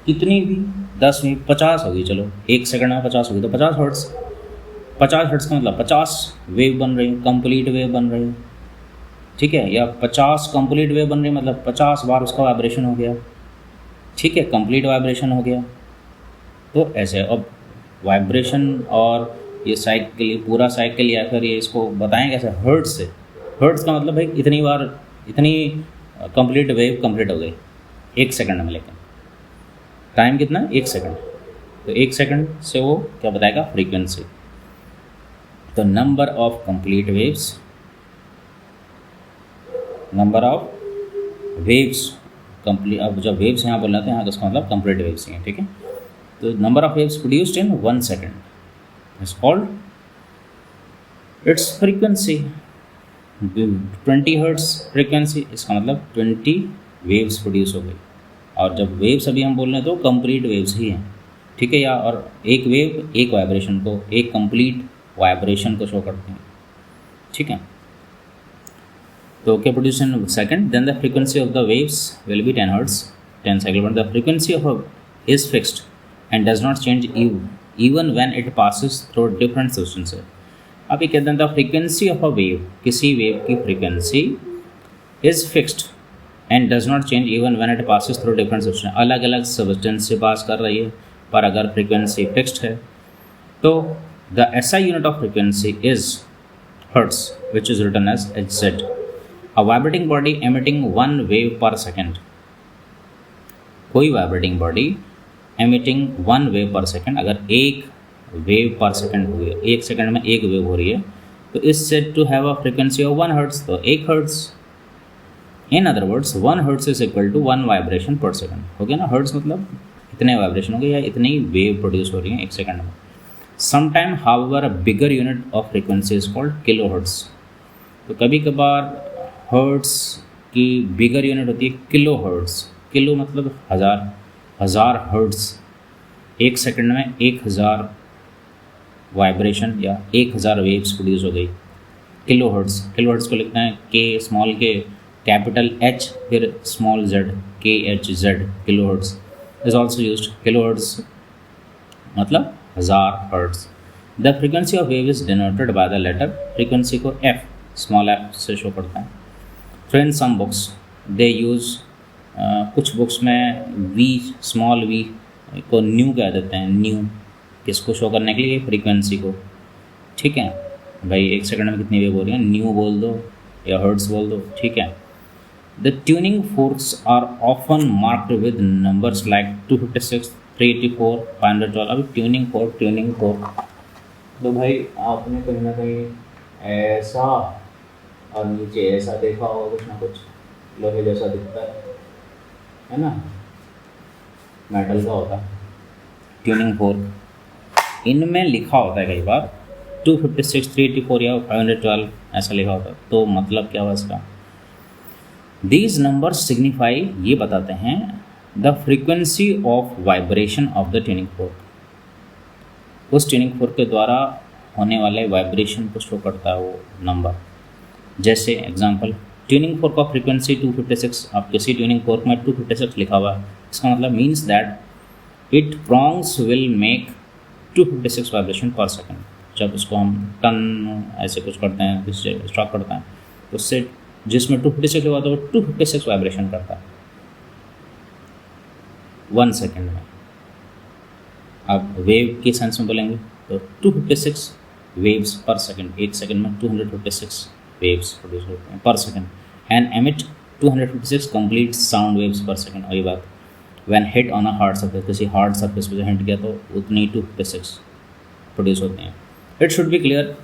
कितनी भी 10 में 50 होगी, चलो एक सेकंड में 50 होगी तो 50 हर्ट्स, 50 हर्ट्स का मतलब 50 वेव बन रही है, कंप्लीट वेव बन रही है, ठीक है, या 50 कंप्लीट वेव बन रही है मतलब 50 बार उसका वाइब्रेशन हो गया, ठीक है, कंप्लीट वाइब्रेशन हो गया। तो ऐसे अब वाइब्रेशन और ये साइकिल, पूरा साइकिल या फिर ये इसको बताएं कैसे, हर्ट्स से, हर्ट्स का मतलब भाई इतनी बार इतनी कंप्लीट वेव कंप्लीट हो गई एक सेकंड में, लेकिन टाइम कितना है, एक सेकंड, तो एक सेकंड से वो क्या बताएगा, फ्रीक्वेंसी। तो number of complete waves, number of waves complete, अब जब वेव्स यहाँ बोल रहे हैं यहाँ तो इसका मतलब कंप्लीट वेव्स ही हैं, ठीक है। तो number of waves produced in 1 second is called its frequency. 20 hertz frequency, इसका मतलब 20 वेव्स प्रोड्यूस हो गई, और जब वेव्स अभी हम बोल रहे हैं तो कंप्लीट वेव्स ही हैं, ठीक है, या और एक वेव एक वाइब्रेशन को, एक कंप्लीट वाइब्रेशन को शो करते हैं, ठीक है। तो क्या produce in second, then the frequency of the waves will be 10 hertz, 10 cycle, but the frequency of is fixed and does not change even when it passes through different substances. अब ये कहते हैं the frequency of a wave, किसी wave की frequency is fixed and does not change even when it passes through different substance, अलग अलग substance से पास कर रही है, पर अगर फ्रीक्वेंसी फिक्स्ड है तो the SI unit of frequency is hertz which is written as Hz। A vibrating body emitting 1 wave per second, कोई वाइब्रेटिंग बॉडी एमिटिंग 1 वेव पर सेकेंड, अगर एक वेव पर सेकेंड हुई है, एक सेकेंड में एक वेव हो रही है, तो is said to have a frequency of 1 hertz, तो 1 hertz. In other words 1 hertz is equal to 1 vibration per second, हो गया ना, हर्ट्स मतलब इतने वाइब्रेशन हो गए या इतनी वेव प्रोड्यूस हो रही है एक सेकेंड में। Sometime however a bigger unit of frequency is called kilo hertz, तो कभी कभार हर्ट्स की बिगर यूनिट होती है किलो हर्ट्स, किलो मतलब हज़ार हर्ट्स, एक सेकंड में 1000 वाइब्रेशन या 1000 वेव्स प्रोड्यूस हो गई, किलो हर्ट्स। किलो हर्ट्स को लिखते हैं के स्मॉल के कैपिटल H फिर small z, KHZ, kilo hertz is also used. Kilo hertz मतलब 1000 hertz. The frequency of wave is denoted by the letter, frequency को F, स्मॉल f से show करता है। तो in some books they use, कुछ books में v, small v को nu कह देते हैं, न्यू, किसको शो करने के लिए, फ्रीक्वेंसी को, ठीक है भाई, एक सेकंड में कितनी वेव हो रही है, न्यू बोल दो या हर्ट्स बोल दो, ठीक है। The tuning forks are often marked with numbers like 256, 384, 512। अभी ट्यूनिंग फोर्क तो भाई आपने कहीं ना कहीं ऐसा और नीचे ऐसा देखा होगा कुछ ना कुछ लोहे जैसा दिखता है ना, मेटल का होता है ट्यूनिंग फोर्क। इनमें लिखा होता है कई बार 256, 384 या 512 ऐसा लिखा होता है। तो मतलब क्या हुआ इसका, दीज नंबर्स सिग्निफाई, ये बताते हैं the frequency of vibration of the tuning fork. उस ट्यूनिंग फोर्क के द्वारा होने वाले वाइब्रेशन को शो करता है वो नंबर। जैसे example, tuning fork of frequency 256, आप किसी ट्यूनिंग फोर्क में 256 लिखा हुआ है, इसका मतलब means that it prongs will make 256 vibration per second. जब उसको हम टन ऐसे कुछ करते हैं, इससे स्टॉप करते हैं, तो उससे जिसमें 256 लिखा होता है वो 256 वाइब्रेशन करता है 1 सेकेंड में। आप वेव के सेंस में बोलेंगे तो 256 वेव्स पर सेकेंड, 1 सेकेंड में 256 वेव्स प्रोड्यूस होते हैं per second. And emit 256 complete sound waves per second. वही बात, when hit on a hard surface, किसी हार्ड सरफेस पर हिट किया तो उतनी 256 प्रोड्यूस होते हैं। It should be clear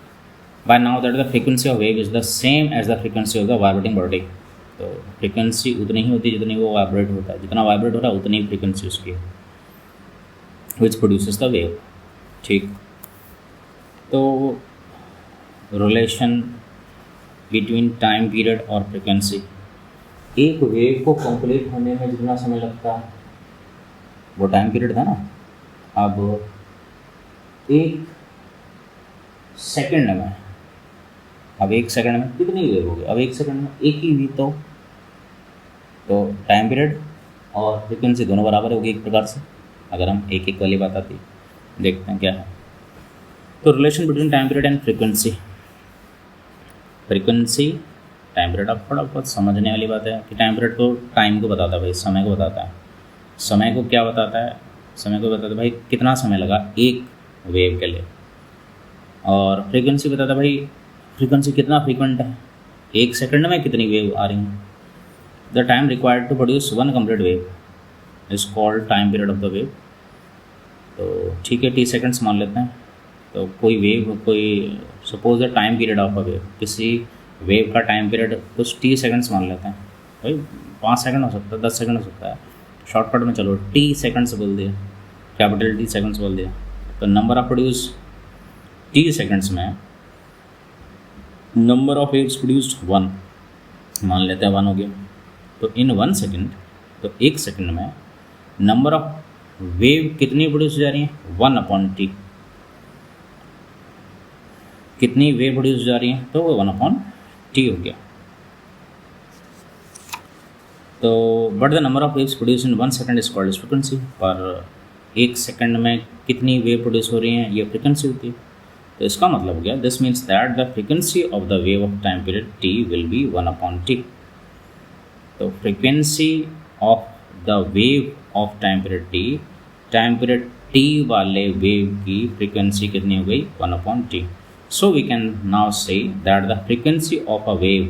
by now that the frequency of wave is the same as the frequency of the vibrating body. तो frequency उतनी ही होती है जितनी वो वाइब्रेट होता है, जितना वाइब्रेट हो रहा है उतनी ही फ्रीक्वेंसी उसकी है विच प्रोड्यूसेस द वेव। ठीक, तो रिलेशन बिटवीन टाइम पीरियड और फ्रीक्वेंसी, एक वेव को कंप्लीट होने में जितना समय लगता है वो टाइम पीरियड था ना। अब एक सेकंड में, अब एक सेकंड में कितनी वेव हो गई, अब एक सेकंड में एक ही हुई, तो टाइम पीरियड और फ्रीक्वेंसी दोनों बराबर होगी एक प्रकार से, अगर हम एक एक वाली बात आती देखते हैं क्या है। तो relation between time period and frequency, frequency time period, अब थोड़ा बहुत समझने वाली बात है कि टाइम पीरियड तो टाइम को बताता है भाई, समय को बताता है। समय को क्या बताता है, समय को बताता है भाई कितना समय लगा एक वेव के लिए। और फ्रीक्वेंसी बताता है भाई फ्रीक्वेंसी कितना फ्रीक्वेंट है, एक सेकंड में कितनी वेव आ रही हैं। The time required to produce one complete wave is called time period of the wave. तो ठीक है, टी सेकंड्स मान लेते हैं। तो कोई वेव, कोई suppose the time period of a wave, किसी वेव का टाइम पीरियड कुछ टी सेकंड्स मान लेते हैं भाई, 5 सेकंड हो सकता है, 10 सेकंड हो सकता है, शॉर्टकट में चलो टी सेकंड्स बोल दिया, कैपिटल टी सेकंड्स बोल दिया। तो number of produce T seconds में नंबर ऑफ वेव्स प्रोड्यूस्ड 1 मान लेते हैं, 1 हो गया। तो इन 1 सेकंड, तो एक सेकंड में नंबर ऑफ वेव कितनी प्रोड्यूस हो जा रही हैं, 1/t। कितनी वेव प्रोड्यूस हो जा रही हैं, तो वो 1/t हो गया। तो but the number of waves produce in 1 second is called frequency. पर एक सेकंड में कितनी वेव प्रोड्यूस हो रही हैं ये फ्रीक्वेंसी होती है। तो इसका मतलब हो गया, this means that the frequency of the wave of time period t will be 1/t। तो frequency of the wave of time period t, time period t वाले वेव की फ्रीक्वेंसी कितनी हो गई, 1/t। So we can now say that the frequency of a wave,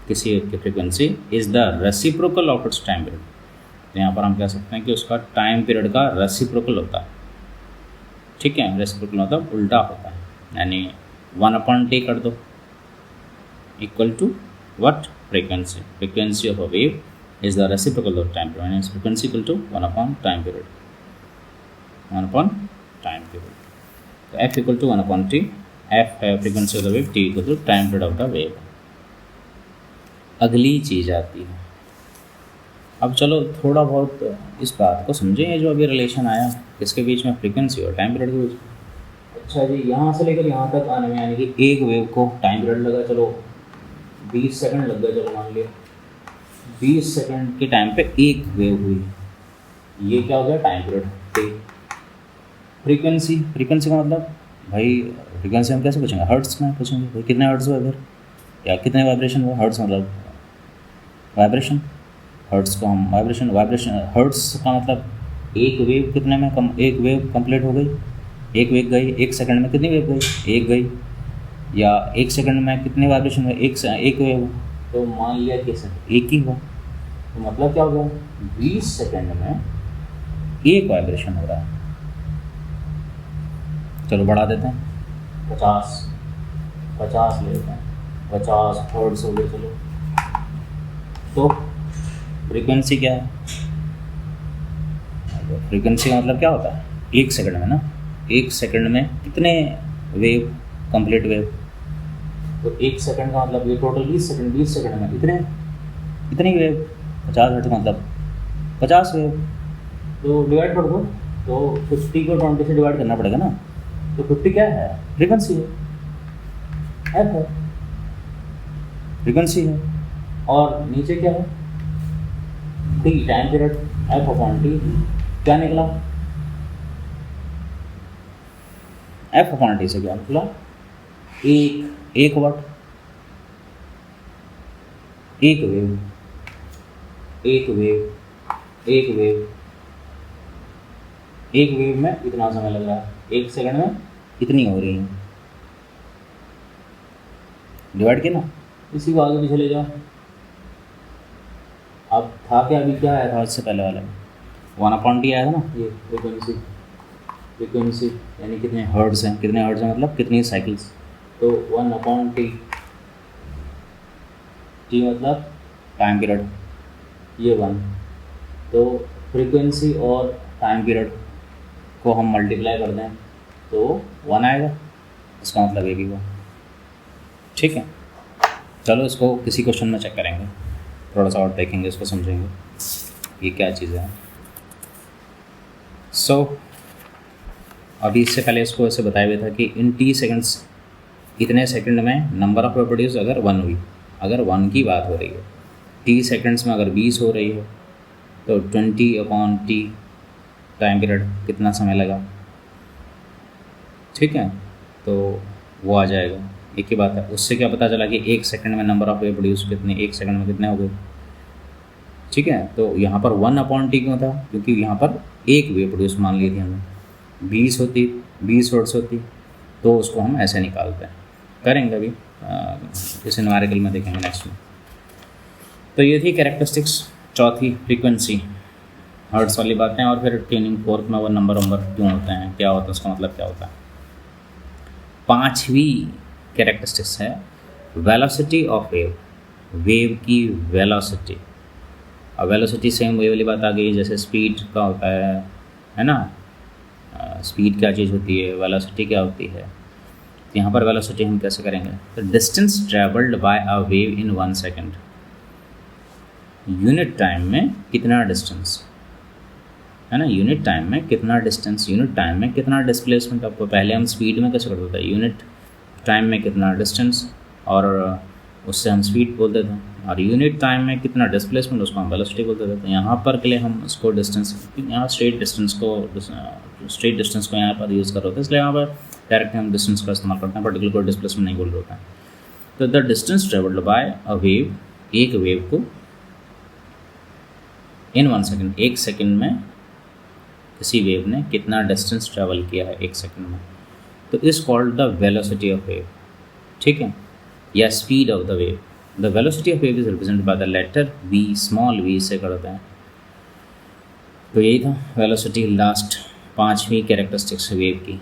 किसी wave की frequency is the reciprocal of its time period. तो यहाँ पर हम कह सकते हैं कि उसका टाइम पीरियड का रेसिप्रोकल होता है। ठीक है, रेसिप्रोकल मतलब उल्टा होता है, यानी 1/t कर दो equal to what, frequency. Frequency of a wave is the reciprocal of time period, यानी फ्रीक्वेंसी इक्वल टू 1/टाइम पीरियड, 1/टाइम पीरियड। तो f equal to 1/t, f है frequency of the wave, t equal to time period of the wave. अगली चीज़ आती है, अब चलो थोड़ा बहुत इस बात को समझें, ये जो अभी रिलेशन आया किसके बीच में, फ्रीक्वेंसी और टाइम पीरियड के बीच में। अच्छा जी, यहाँ से लेकर यहाँ तक आने में यानी कि एक वेव को टाइम पीरियड लगा, चलो 20 सेकंड लग गए, चलो मान लिया 20 सेकंड के टाइम पे एक वेव हुई, ये क्या हो गया, टाइम पीरियड। फ्रीक्वेंसी, फ्रीक्वेंसी का मतलब भाई फ्रीक्वेंसी हम कैसे पूछेंगे, हर्ट्स में पूछेंगे भाई कितने हर्ट्स हुआ इधर, या कितने वाइब्रेशन हुआ, हर्ट्स मतलब वाइब्रेशन, हर्ट्स को हम वाइब्रेशन हर्ट्स का मतलब एक वेव कितने में एक वेव कंप्लीट हो गई, एक वेव गई, एक सेकंड में कितनी वेव गई, एक गई, या एक सेकंड में कितने वाइब्रेशन हुए, एक वेव। तो मान लिया कि एक ही हुआ, तो मतलब क्या हो गया, 20 सेकंड में एक वाइब्रेशन हो रहा है। चलो बढ़ा देते हैं 50, 50 ले लेते हैं, 50 हर्ट्ज हो गए। चलो, तो फ्रीक्वेंसी क्या है? फ्रीक्वेंसी का मतलब क्या होता है? 1 सेकंड में ना, 1 सेकंड में कितने वेव, कंप्लीट वेव। तो 1 सेकंड का मतलब ये टोटल 20 सेकंड, 20 सेकंड में कितनी वेव, 50 हर्ट्ज मतलब 50 वेव। तो डिवाइड कर दो, तो 50 को 20 से डिवाइड करना पड़ेगा ना। तो 50 क्या है? फ्रीक्वेंसी है, एफ है, फ्रीक्वेंसी है। और नीचे क्या है? T, time period, F upon T. क्या निकला? एफ अपॉन टी से क्या निकला? एक वाट, एक वेव, एक वेव, एक वेव, एक वेव में इतना समय लग रहा है, 1 सेकंड में इतनी हो रही है। डिवाइड किया ना, इसी को आगे पीछे ले जाओ। अब था क्या, अभी क्या आया था इससे पहले वाले में? 1/t आया था ना, ये फ्रीक्वेंसी यानी कितने हर्ट्ज हैं, कितने हर्ट्ज हैं मतलब कितनी साइकिल्स। तो 1/t, टी मतलब टाइम पीरियड, ये 1। तो फ्रीक्वेंसी और टाइम पीरियड को हम मल्टीप्लाई कर दें तो 1 आएगा, इसका मतलब ये भी हुआ। ठीक है, चलो इसको किसी क्वेश्चन में चेक करेंगे, थोड़ा सा और देखेंगे, इसको समझेंगे ये क्या चीज़ है। सो अभी इससे पहले इसको ऐसे बताया हुआ था कि इन टी सेकंड्स, इतने सेकंड में नंबर ऑफ वेव प्रोड्यूस अगर 1 हुई, अगर 1 की बात हो रही है, टी सेकंड्स में अगर 20 हो रही है तो 20/t टाइम पीरियड कितना समय लगा। ठीक है, तो वो आ जाएगा, एक ही बात है। उससे क्या पता चला कि 1 सेकंड में नंबर ऑफ वेव प्रोड्यूस कितने, 1 सेकंड में कितने हो गए। ठीक है, तो यहाँ पर 1/t क्यों था? क्योंकि यहाँ पर एक वेव प्रोड्यूस मान ली थी हमने, 20 हर्ट्ज होती, तो उसको हम ऐसे निकालते हैं, करेंगे अभी इस न्यूमेरिकल में, देखेंगे नेक्स्ट में। तो ये थी कैरेक्टरिस्टिक्स, चौथी फ्रीक्वेंसी, हर्ट्ज वाली बातें। और फिर ट्यूनिंग फोर्थ में वो नंबर क्यों होते हैं, क्या होता है, उसका मतलब क्या होता है। पांचवी कैरेक्टरिस्टिक्स है वेलोसिटी ऑफ वेव, वेव की वेलोसिटी। अब वेलोसिटी सेम वही वाली बात आ गई जैसे स्पीड का होता है ना। स्पीड क्या चीज़ होती है, वेलोसिटी क्या होती है। तो यहाँ पर वेलोसिटी हम कैसे करेंगे? तो distance travelled by a wave in 1 second, unit time में कितना डिस्टेंस है ना, यूनिट टाइम में कितना डिस्टेंस, यूनिट टाइम में कितना डिस्प्लेसमेंट। आपको पहले हम स्पीड में कैसे करते थे, यूनिट टाइम में कितना डिस्टेंस और उससे हम स्पीड बोलते थे, और यूनिट टाइम में कितना डिस्प्लेसमेंट उसको हम वेलोसिटी बोलते थे। तो यहाँ पर के लिए हम उसको डिस्टेंस, यहाँ स्ट्रेट डिस्टेंस को यहाँ पर यूज़ कर रहे होते हैं, इसलिए यहाँ पर डायरेक्ट हम डिस्टेंस का इस्तेमाल करते हैं, पर्टिकुलर कोई डिस्प्लेसमेंट नहीं बोल रहे होते हैं। तो the distance travelled by a wave, एक वेव को इन 1 सेकेंड, 1 सेकेंड में किसी वेव ने कितना डिस्टेंस ट्रैवल किया है 1 सेकेंड में, तो is called the velocity of wave. ठीक है, या speed of the wave. The velocity of wave is represented by the letter v, small v से करते हैं। तो यही था वेलोसिटी, लास्ट पांचवी कैरेक्टरिस्टिक्स वेव की।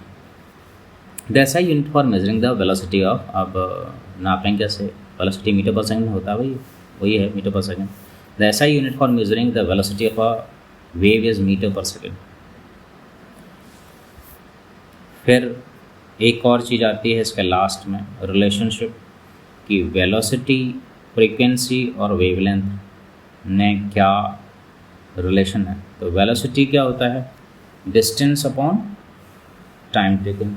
The SI unit for measuring the velocity of, अब नापेंगे कैसे, वेलोसिटी मीटर पर सेकेंड होता है भाई, वही है metre per second. The SI unit for measuring the velocity of a wave is metre per second. फिर एक और चीज़ आती है इसके लास्ट में, रिलेशनशिप की वेलोसिटी, फ्रीक्वेंसी और वेवलेंथ ने क्या रिलेशन है। तो वेलोसिटी क्या होता है, डिस्टेंस अपॉन टाइम टेकन,